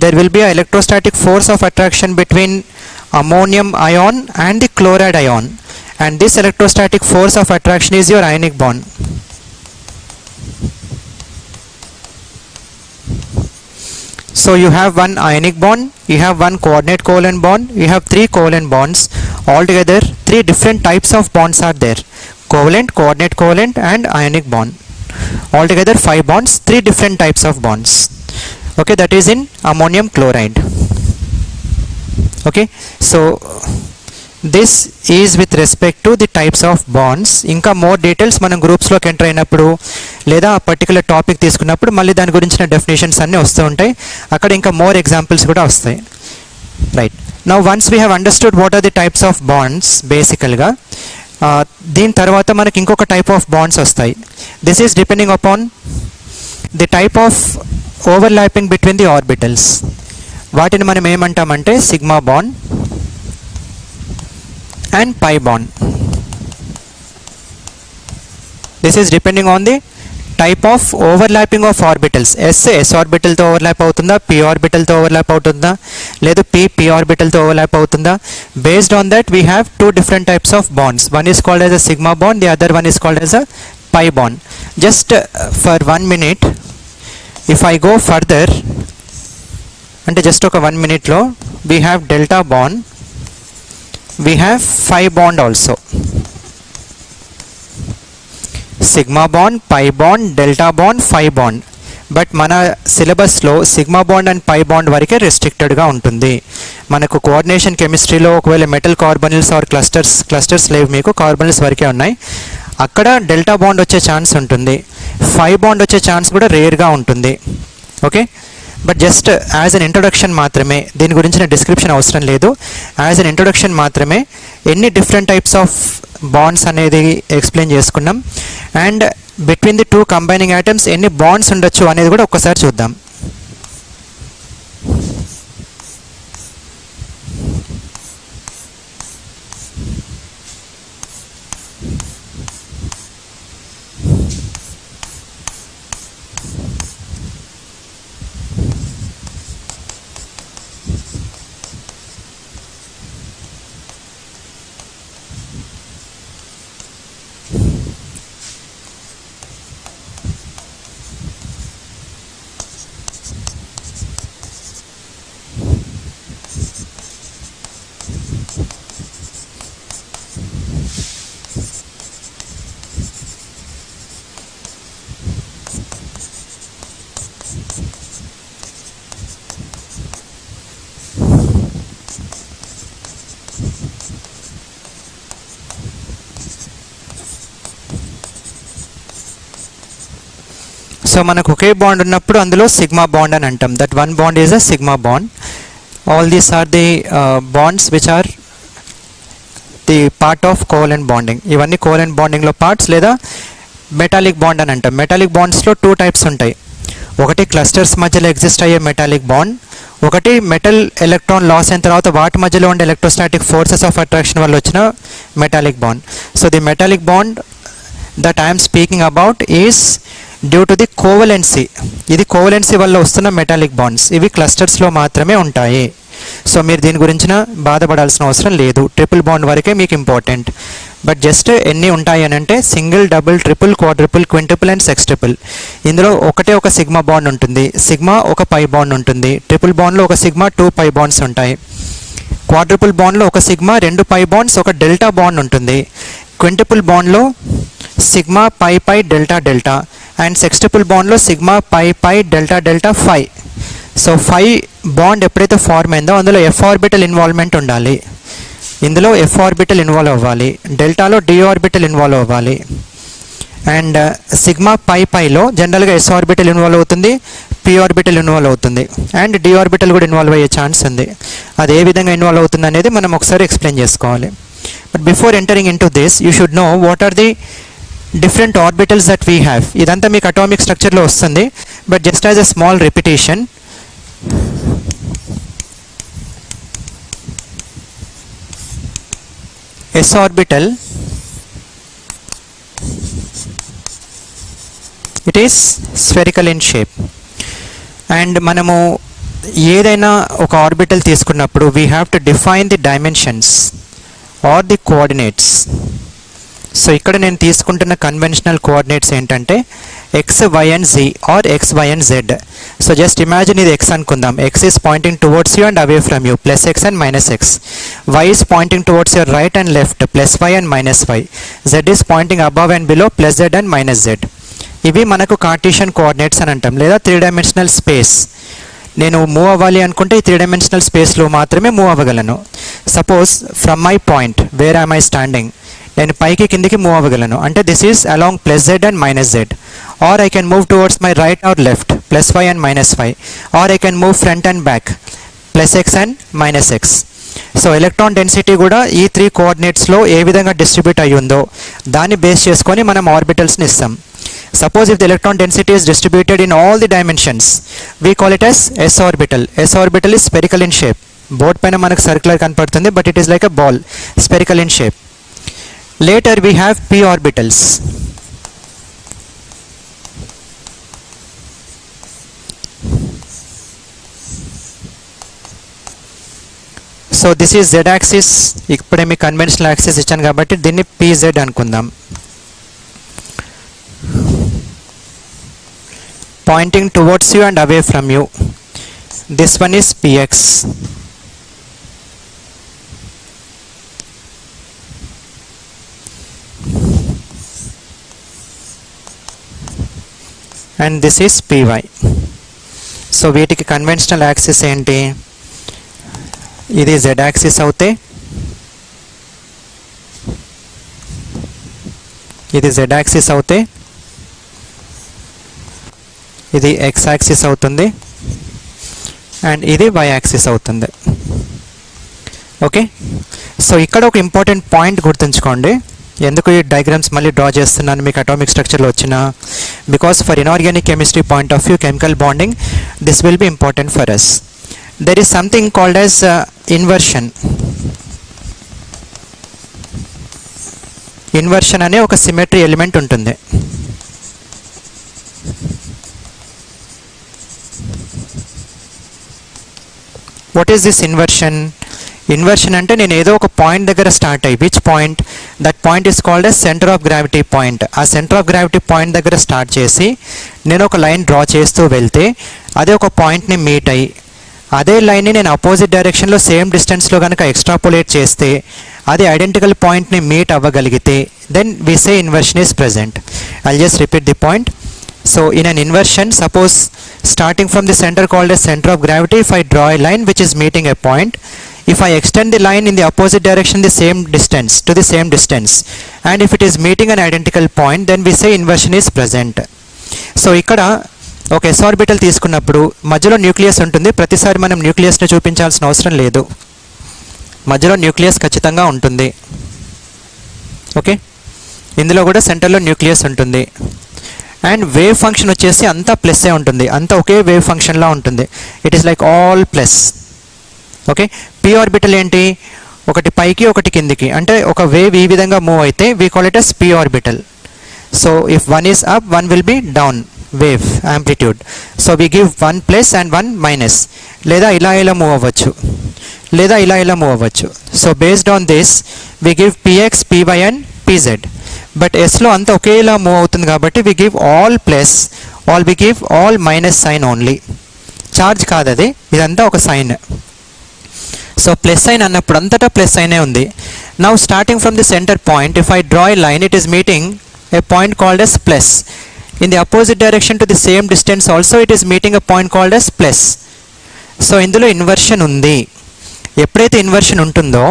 [SPEAKER 1] there will be an electrostatic force of attraction between ammonium ion and the chloride ion, and this electrostatic force of attraction is your ionic bond. So you have one ionic bond, you have one coordinate covalent bond, you have 3 covalent bonds. Altogether 3 different types of bonds are there: covalent, coordinate covalent and ionic bond. Altogether 5 bonds, 3 different types of bonds. Okay, that is in ammonium chloride. Okay, so this is with respect to the types of bonds. ఇంకా more details మనం గ్రూప్స్లోకి enter అయినప్పుడు లేదా ఆ particular topic తీసుకున్నప్పుడు మళ్ళీ దాని గురించిన definitions అన్నీ వస్తూ ఉంటాయి. అక్కడ ఇంకా మోర్ ఎగ్జాంపుల్స్ కూడా వస్తాయి. Right, now once we have understood what are the types of bonds బేసికల్గా, దీని తర్వాత మనకి ఇంకొక టైప్ ఆఫ్ బాండ్స్ వస్తాయి. This is depending upon the type of overlapping between the orbitals. వాటిని మనం ఏమంటామంటే sigma bond and pi bond. This is depending on the type of overlapping of orbitals. S orbital తో overlap అవుతుందా, p orbital తో overlap అవుతుందా, లేదా p orbital తో overlap అవుతుందా. Based on that we have 2 different types of bonds. One is called as a sigma bond, the other one is called as a pi bond. Just for 1 minute if I go further, అంటే just ఒక 1 minute లో we have delta bond, we have pi bond also. Sigma bond, pi bond, delta bond, pi bond. But మన సిలబస్లో sigma bond and pi bond వరకే రెస్ట్రిక్టెడ్గా ఉంటుంది. మనకు coordination కెమిస్ట్రీలో ఒకవేళ మెటల్ కార్బనిల్స్ ఆర్ క్లస్టర్స్ లేవు, మీకు కార్బనిల్స్ వరకే ఉన్నాయి. అక్కడ డెల్టా బాండ్ వచ్చే ఛాన్స్ ఉంటుంది, పై బాండ్ వచ్చే ఛాన్స్ కూడా రేర్గా ఉంటుంది. Okay, but just as an introduction మాత్రమే, దీని గురించిన డిస్క్రిప్షన్ అవసరం లేదు. యాజ్ అన్ ఇంట్రొడక్షన్ మాత్రమే ఎన్ని డిఫరెంట్ టైప్స్ ఆఫ్ బాండ్స్ అనేది ఎక్స్ప్లెయిన్ చేసుకున్నాం. And between the 2 combining items ఎన్ని బాండ్స్ ఉండొచ్చు అనేది కూడా ఒక్కసారి చూద్దాం. సో మనకు ఒకే బాండ్ ఉన్నప్పుడు అందులో సిగ్మా బాండ్ అని అంటాం. That one bond is a sigma bond. All these are the bonds which are the part of covalent bonding. ఇవన్నీ కోవలెంట్ బాండింగ్లో పార్ట్స్, లేదా మెటాలిక్ బాండ్ అని అంటాం. మెటాలిక్ బాండ్స్లో 2 టైప్స్ ఉంటాయి. ఒకటి క్లస్టర్స్ మధ్యలో ఎగ్జిస్ట్ అయ్యే మెటాలిక్ బాండ్, ఒకటి మెటల్ ఎలక్ట్రాన్ లాస్ అయిన తర్వాత వాటి మధ్యలో ఉండే ఎలక్ట్రోస్టాటిక్ ఫోర్సెస్ ఆఫ్ అట్రాక్షన్ వల్ల వచ్చిన metallic bond. So the metallic bond that I'm speaking about is due to the covalency. ఇది కోవలెన్సీ వల్ల వస్తున్న మెటాలిక్ బాండ్స్. ఇవి క్లస్టర్స్లో మాత్రమే ఉంటాయి. సో మీరు దీని గురించిన బాధపడాల్సిన అవసరం లేదు. ట్రిపుల్ బాండ్ వరకే మీకు ఇంపార్టెంట్. బట్ జస్ట్ ఎన్ని ఉంటాయి అని అంటే single, double, triple, quadruple, quintuple and sextuple. ఇందులో ఒకటే ఒక సిగ్మా బాండ్ ఉంటుంది, సిగ్మా ఒక పై బాండ్ ఉంటుంది. ట్రిపుల్ బాండ్లో ఒక సిగ్మా 2 పై బాండ్స్ ఉంటాయి. క్వాడ్రిపుల్ బాండ్లో ఒక సిగ్మా 2 పై బాండ్స్ ఒక డెల్టా బాండ్ ఉంటుంది. క్వింటిపుల్ బాండ్లో sigma pi pi delta delta and sextuple బాండ్లో sigma pi pi delta delta 5. So 5 bond ఎప్పుడైతే ఫార్మ్ అయిందో అందులో ఎఫ్ ఆర్బిటల్ ఇన్వాల్వ్మెంట్ ఉండాలి. ఇందులో ఎఫ్ ఆర్బిటల్ ఇన్వాల్వ్ అవ్వాలి, డెల్టాలో డి ఆర్బిటల్ ఇన్వాల్వ్ అవ్వాలి. అండ్ సిగ్మా పై పైలో జనరల్గా ఎస్ ఆర్బిటల్ ఇన్వాల్వ్ అవుతుంది, పి ఆర్బిటల్ ఇన్వాల్వ్ అవుతుంది, అండ్ డి ఆర్బిటల్ కూడా ఇన్వాల్వ్ అయ్యే ఛాన్స్ ఉంది. అది ఏ విధంగా ఇన్వాల్వ్ అవుతుంది అనేది మనం ఒకసారి ఎక్స్ప్లెయిన్ చేసుకోవాలి. But before entering into this you should know what are the different orbitals that we have. ఇదంతా మీకు అటామిక్ స్ట్రక్చర్లో వస్తుంది, but just as a small repetition. S orbital, it is spherical in shape. And మనము ఏదైనా ఒక orbital తీసుకున్నప్పుడు we have to define the dimensions or the coordinates. So ఇక్కడ నేను తీసుకుంటున్న కన్వెన్షనల్ కోఆర్డినేట్స్ ఏంటంటే X, Y and Z or X, Y and Z. So just imagine ఇది X అనుకుందాం. X is pointing towards you and away from you, plus X and minus X. Y is pointing towards your right and left, plus Y and minus Y. Z is pointing above and below, plus Z and minus Z. ఇవి మనకు Cartesian coordinates అని అంటాం, లేదా 3 dimensional space. నేను move అవ్వాలి అనుకుంటే ఈ 3 dimensional స్పేస్లో మాత్రమే మూవ్ అవ్వగలను. Suppose from my point where I standing, నేను పైకి కిందికి మూవ్ అవ్వగలను. అంటే this is along plus Z and minus Z. Or I can move towards my right or left, plus Y and minus Y. Or I can move front and back, plus X and minus X. So electron density కూడా ఈ 3 కోఆర్డినేట్స్లో ఏ విధంగా distribute అయ్యి ఉందో దాన్ని base చేసుకొని మనం ఆర్బిటల్స్ని ఇస్తాం. Suppose if the electron density is distributed in all the dimensions, we call it as S orbital. S orbital is spherical in shape. Board paina manaku circular kanpadutundi, but it is like a ball, spherical in shape. Later we have p orbitals. So this is z axis. Ippude mee conventional axis ichanu kabatti dinni pz anukundam. Pointing towards you and away from you. This one is px. And this is py. So వీటికి conventional axis ఏంటి? ఇది z axis అవుతే ఇది z axis అవుతే ఇది x axis అవుతుంది and ఇది y axis అవుతుంది. ఓకే, సో ఇక్కడ ఒక ఇంపార్టెంట్ పాయింట్ గుర్తుంచుకోండి. ఎందుకు ఈ డయాగ్రామ్స్ మళ్ళీ డ్రా చేస్తున్నాను మీకు అటామిక్ స్ట్రక్చర్లో వచ్చిన, because for inorganic chemistry point of view, chemical bonding, this will be important for us. There is something called as inversion. Inversion అనే ఒక సిమెట్రీ ఎలిమెంట్ ఉంటుంది. What is this inversion? Inversion అంటే నేను ఏదో ఒక పాయింట్ దగ్గర స్టార్ట్ అయ్యి, which point? That point is called as centre of gravity point. ఆ సెంటర్ ఆఫ్ గ్రావిటీ పాయింట్ దగ్గర స్టార్ట్ చేసి నేను ఒక లైన్ డ్రా చేస్తూ వెళ్తే అదే ఒక పాయింట్ని మీట్ అయ్యి, అదే లైన్ని నేను అపోజిట్ డైరెక్షన్లో సేమ్ డిస్టెన్స్లో కనుక ఎక్స్ట్రాపులేట్ చేస్తే అది ఐడెంటికల్ పాయింట్ని మీట్ అవ్వగలిగితే then we say inversion is present. I'll just repeat the point. So in an inversion, suppose starting from the center called as center of gravity, if I draw a line which is meeting a point, if I extend the line in the opposite direction the same distance to the same distance, and if it is meeting an identical point, then we say inversion is present. So ఇక్కడ ఒక s orbital తీసుకున్నప్పుడు మధ్యలో nucleus ఉంటుంది. ప్రతిసారి మనం న్యూక్లియస్ని చూపించాల్సిన అవసరం లేదు. మధ్యలో న్యూక్లియస్ ఖచ్చితంగా ఉంటుంది. ఓకే, ఇందులో కూడా సెంటర్లో న్యూక్లియస్ ఉంటుంది. అండ్ వేవ్ ఫంక్షన్ వచ్చేసి అంతా ప్లస్సే ఉంటుంది, అంతా ఒకే వేవ్ ఫంక్షన్లా ఉంటుంది. It is like all plus. Okay, p orbital ఏంటి, ఒకటి పైకి ఒకటి కిందికి, అంటే ఒక వేవ్ ఈ విధంగా మూవ్ అయితే we call it as p orbital. So if one is up, one will be down wave amplitude. So we give 1 plus and 1 minus, లేదా ఇలా మూవ్ అవ్వచ్చు, లేదా ఇలా మూవ్ అవ్వచ్చు. So based on this we give px, py and pz. But ఎస్లో అంతా ఒకేలా move అవుతుంది కాబట్టి we give all plus, we give all minus sign only. Charge కాదు అది, ఇదంతా ఒక సైన్. సో ప్లస్ సైన్ అన్నప్పుడు అంతటా ప్లస్ సైనే ఉంది. Now starting from the centre point, if I draw a line, it is meeting a point called as plus. In the opposite direction to the same distance also it is meeting a point called as plus. So ఇందులో inversion ఉంది. ఎప్పుడైతే inversion ఉంటుందో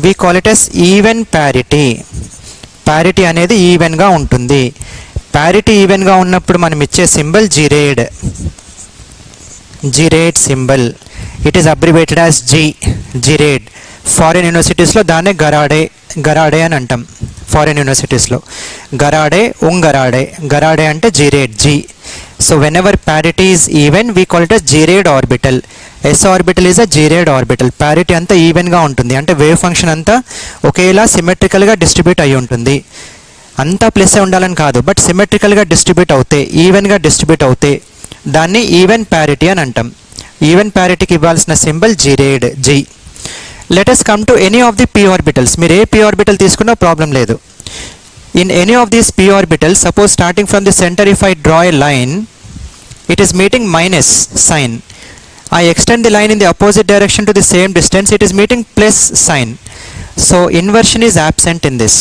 [SPEAKER 1] we call it as even parity. Parity అనేది ఈవెన్గా ఉంటుంది. Parity ఈవెన్గా ఉన్నప్పుడు మనం ఇచ్చే symbol gerade symbol. It is abbreviated as gerade. Foreign యూనివర్సిటీస్లో దాన్నే గరాడే అని అంటాం. ఫారిన్ యూనివర్సిటీస్లో గరాడే అంటే gerade G. So whenever parity is even we call it as gerade orbital. S orbital is a gerade orbital. Parity అంతా ఈవెన్గా ఉంటుంది, అంటే వేవ్ ఫంక్షన్ అంతా ఒకేలా సిమెట్రికల్గా డిస్ట్రిబ్యూట్ అయి ఉంటుంది. అంతా ప్లస్సే ఉండాలని కాదు, బట్ సిమెట్రికల్గా డిస్ట్రిబ్యూట్ అవుతే, ఈవెన్గా డిస్ట్రిబ్యూట్ అవుతే దాన్ని ఈవెన్ ప్యారిటీ అని అంటాం. ఈవెన్ ప్యారిటీకి ఇవ్వాల్సిన symbol gerade G. Let us come to any of the p orbitals. మీరు ఏ p orbital తీసుకున్నా ప్రాబ్లం లేదు. In any of these p orbitals, suppose starting from the center, if I draw a line, it is meeting minus sign. I extend the line in the opposite direction to the same distance, it is meeting plus sign. So inversion is absent in this.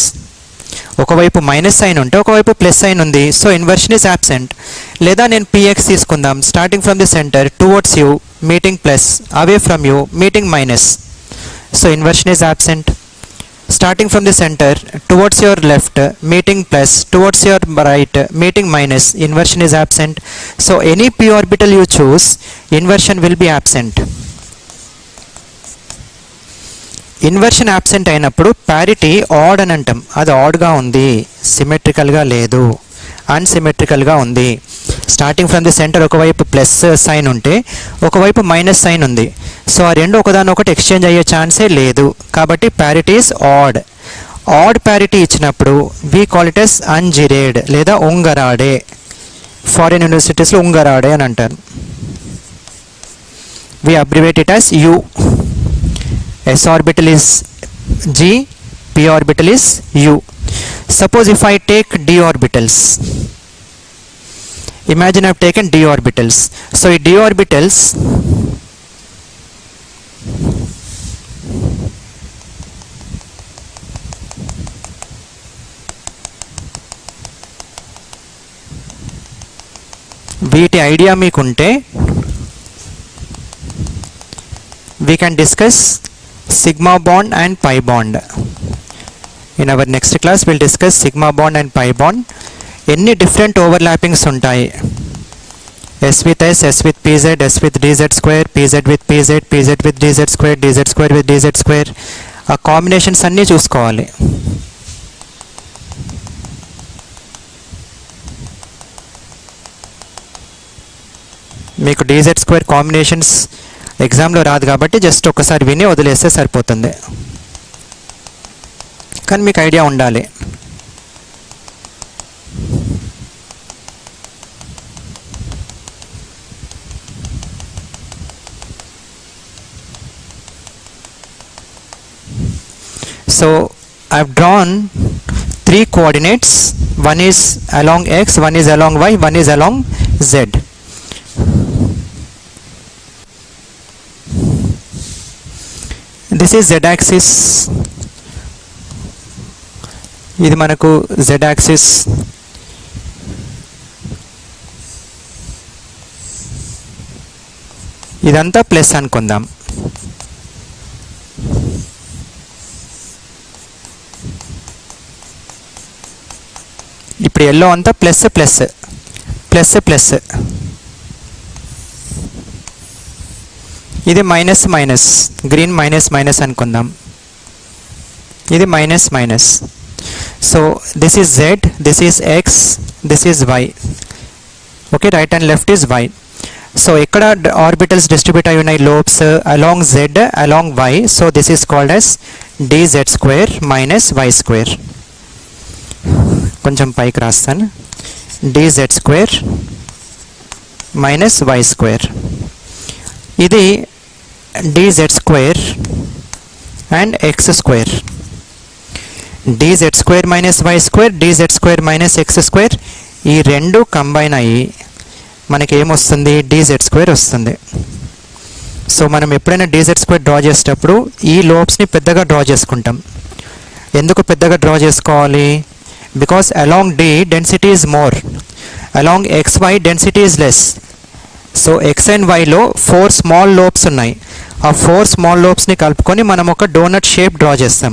[SPEAKER 1] ఒకవైపు minus sign ఉంటే ఒకవైపు plus sign ఉంది, so inversion is absent. లేదా నేను px తీసుకుందాం, starting from the centre towards you meeting plus, away from you meeting minus. So inversion is absent. Starting from the center towards your left meeting plus, towards your right meeting minus, inversion is absent. So any p orbital you choose, inversion will be absent. Inversion absent అయినప్పుడు parity add అని అంటాం. అది ఆడ్గా ఉంది, సిమెట్రికల్గా లేదు, అన్సిమెట్రికల్గా ఉంది. Starting from the centre ఒకవైపు plus sign ఉంటే ఒకవైపు మైనస్ సైన్ ఉంది. సో ఆ రెండు ఒకదానొకటి ఎక్స్చేంజ్ అయ్యే ఛాన్సే లేదు, కాబట్టి parity is odd. Odd parity ఇచ్చినప్పుడు we call it as ungerade లేదా ఉంగరాడే. ఫారిన్ యూనివర్సిటీస్లో ఉంగరాడే అని అంటారు. We abbreviate it as U. S orbital is G, p orbital is U. Suppose if I take d orbitals, imagine I have taken d orbitals. So d orbitals వీటి idea మీకుంటే we can discuss sigma bond and pi bond. In our next class we'll discuss sigma bond and pi bond. ఎన్ని different ఓవర్లాపింగ్స్ ఉంటాయి, s with s, s with pz, s with dz square, pz with pz, pz with dz square, dz square with dz square. ఆ combinations అన్నీ చూసుకోవాలి. మీకు dz square combinations ఎగ్జామ్లో రాదు కాబట్టి just ఒకసారి విని వదిలేస్తే సరిపోతుంది, కానీ మీకు ఐడియా ఉండాలి. So I have drawn 3 coordinates. One is along x, one is along y, one is along z. This is z axis. ఇది మనకు z axis. ఇదంతా ప్లస్ అనుకుందాం. ఇప్పుడు ఎల్లో అంతా ప్లస్ ప్లస్ ప్లస్ ప్లస్, ఇది minus minus, green minus minus అనుకుందాం, ఇది minus minus. So this is Z, this is X, this is Y. Okay, right and left is Y. సో ఇక్కడ orbitals distribute అయి ఉన్నాయి lobes along Z along Y. So this is called as dz square minus why square. కొంచెం పైకి రాస్తాను, dz square minus why square. ఇది dz square and X square. dz square minus why square, dz square minus X square, ఈ రెండు combine అయ్యి మనకి ఏమొస్తుంది, dz square వస్తుంది. సో మనం ఎప్పుడైనా dz స్క్వేర్ డ్రా చేసేటప్పుడు ఈ లోబ్స్ని పెద్దగా డ్రా చేసుకుంటాం. ఎందుకు పెద్దగా డ్రా చేసుకోవాలి? Because along d density is more, along xy density is less. So X and వైలో 4 స్మాల్ లోబ్స్ ఉన్నాయి. ఆ 4 స్మాల్ లోబ్స్ని కలుపుకొని మనం ఒక డోనట్ షేప్ డ్రా చేస్తాం.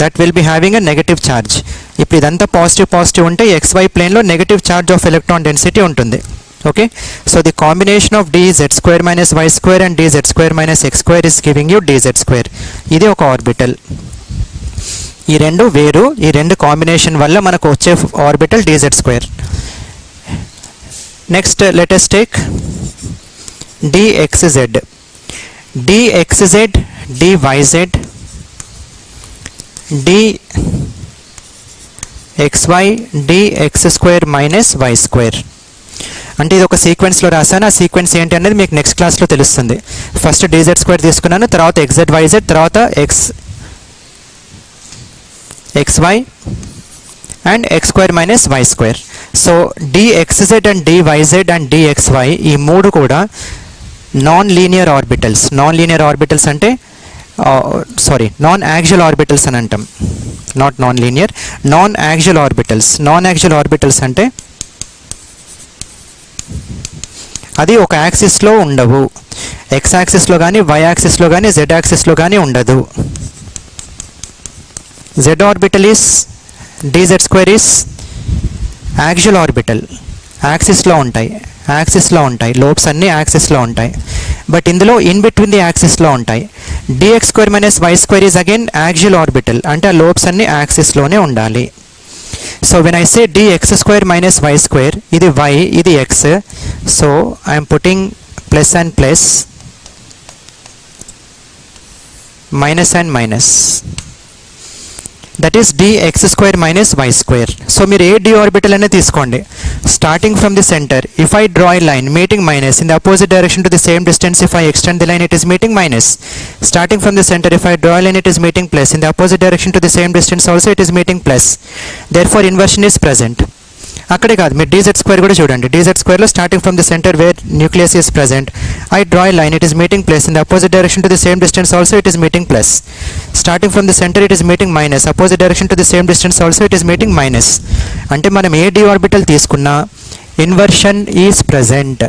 [SPEAKER 1] That will be having a negative charge. ఇప్పుడు ఇదంతా పాజిటివ్ ఉంటే xy ప్లేన్లో negative charge of electron density ఉంటుంది. Okay, so the combination of dz square minus why square and dz square minus X square is giving you dz square. ఇది ఒక orbital. ఈ రెండు వేరు, ఈ రెండు కాంబినేషన్ వల్ల మనకు వచ్చే orbital dz square. Next let us take dxz, dxz, dyz, dxy, dx square minus why square. అంటే ఇది ఒక సీక్వెన్స్లో రాసాను. ఆ సీక్వెన్స్ ఏంటి అనేది మీకు నెక్స్ట్ క్లాస్లో తెలుస్తుంది. ఫస్ట్ dz స్క్వేర్ తీసుకున్నాను, తర్వాత xz yz, తర్వాత xy and X square minus why square. So dxz and dyz and dxy ఈ మూడు కూడా non linear orbitals. Non linear orbitals అంటే నాన్ యాక్చువల్ ఆర్బిటల్స్ అని అంటాం. Not non linear, non actual orbitals. Non actual orbitals అంటే అది ఒక యాక్సిస్లో ఉండవు. ఎక్స్ యాక్సిస్లో కానీ, వై యాక్సిస్లో కానీ, జెడ్ యాక్సిస్లో కానీ ఉండదు. Z orbital is dz square is actual orbital, యాక్సిస్లో ఉంటాయి, లోబ్స్ అన్నీ యాక్సిస్లో ఉంటాయి. బట్ ఇందులో ఇన్ బిట్వీన్ ది యాక్సిస్లో ఉంటాయి. dx square minus why square is again actual orbital, అంటే ఆ లోబ్స్ అన్నీ యాక్సిస్లోనే ఉండాలి. So when I say dx square minus why square, ఇది y, ఇది x. So I'm putting plus and plus, minus and minus. That is dx square minus why square. So మీరు ఏ d orbital అనేది తీసుకోండి. Starting from the centre, if I draw a line meeting minus in the opposite direction to the same distance, if I extend the line it is meeting minus. Starting from the center, if I draw a line it is meeting plus, in the opposite direction to the same distance also it is meeting plus. Therefore inversion is present. అక్కడే కాదు, మీరు dz square కూడా చూడండి. dz స్క్వేర్లో starting from the centre where nucleus is present, I draw a line, it is meeting plus, in the opposite direction to the same distance also it is meeting plus. Starting from the centre it is meeting minus, opposite direction to the same distance also it is meeting minus. అంటే మనం ఏ d orbital తీసుకున్నా inversion is present.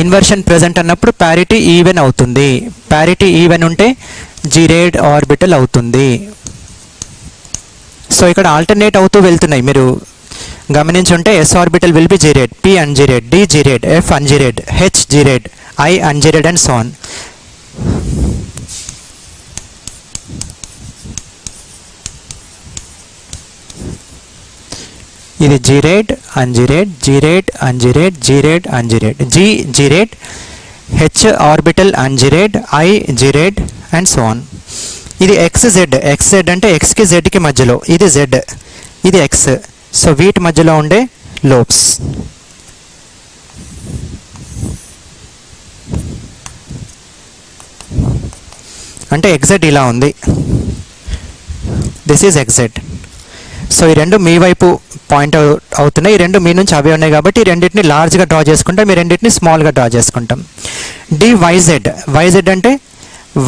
[SPEAKER 1] Inversion present అన్నప్పుడు parity even అవుతుంది. Parity even ఉంటే gerade orbital అవుతుంది. So ఇక్కడ alternate అవుతూ వెళ్తున్నాయి. మీరు గమనించుంటే s orbital will be gerade, p ungerade, d gerade, f ungerade, h gerade, i ungerade and so on. ఇది gerade, ungerade, gerade, ungerade, gerade, ungerade, g gerade, h orbital ungerade, i gerade and so on. ఇది xz, xz అంటే xకి zకి మధ్యలో, ఇది z, ఇది x. So వీటి మధ్యలో ఉండే lobes. అంటే xz ఇలా ఉంది, దిస్ ఈజ్ xz. సో ఈ రెండు మీ వైపు పాయింట్ అవుతున్నాయి, ఈ రెండు మీ నుంచి అవే ఉన్నాయి కాబట్టి ఈ రెండింటిని లార్జ్గా డ్రా చేసుకుంటాం, ఈ రెండింటిని స్మాల్గా డ్రా చేసుకుంటాం. dyz, yz అంటే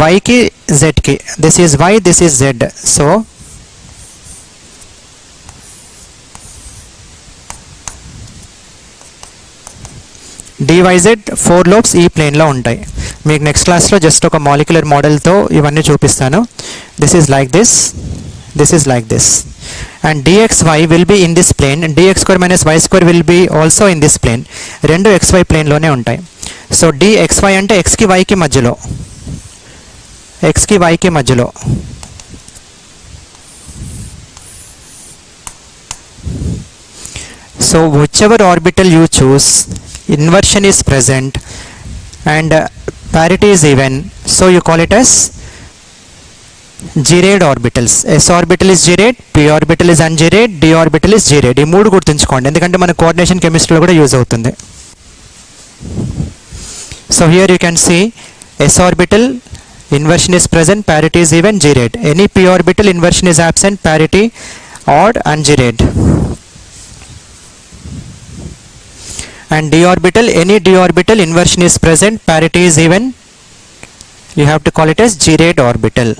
[SPEAKER 1] వైకి జెడ్కి, this is Y, this is Z. So dyz 4 lobes ఈ ప్లేన్లో ఉంటాయి. మీకు నెక్స్ట్ క్లాస్లో జస్ట్ ఒక మాలిక్యులర్ మోడల్తో ఇవన్నీ చూపిస్తాను. This is like this, this is like this. and dxy will be in this plane, dx square minus y square will be also in this plane. రెండు xy ప్లేన్లోనే ఉంటాయి. సో dxy అంటే xకి yకి మధ్యలో, xకి yకి మధ్యలో. So whichever orbital you choose, inversion is present and parity is even, so you call it as G-rayed orbitals. S orbital is G-rayed, P orbital is un-G-rayed, D orbital is G-rayed. ఈ మూడు గుర్తుంచుకోండి ఎందుకంటే మన coordination కెమిస్ట్రీలో కూడా use అవుతుంది. So here you can see S orbital inversion is present, parity is even, G-rayed. Any P orbital inversion is absent, parity odd, un-G-rayed. And d orbital, any d orbital inversion is present, parity is even, you have to call it as G-rayed orbital.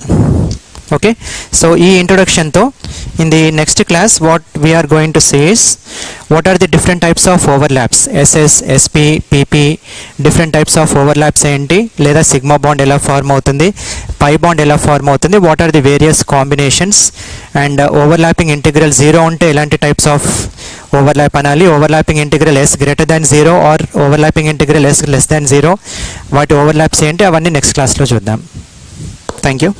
[SPEAKER 1] Okay, so ఈ introduction తో in the next class what we are going to see is what are the different types of overlaps, SS, SP, PP, different types of overlaps ఏంటి, లేదా sigma bond ఎలా form అవుతుంది, పై bond ఎలా form అవుతుంది, what are the various combinations, and overlapping integral 0 ఉంటే ఎలాంటి types of overlap అనాలి, overlapping integral s greater than 0 or overlapping integral s less than 0, వాటి overlaps ఏంటి అవన్నీ నెక్స్ట్ క్లాస్లో చూద్దాం. Thank you.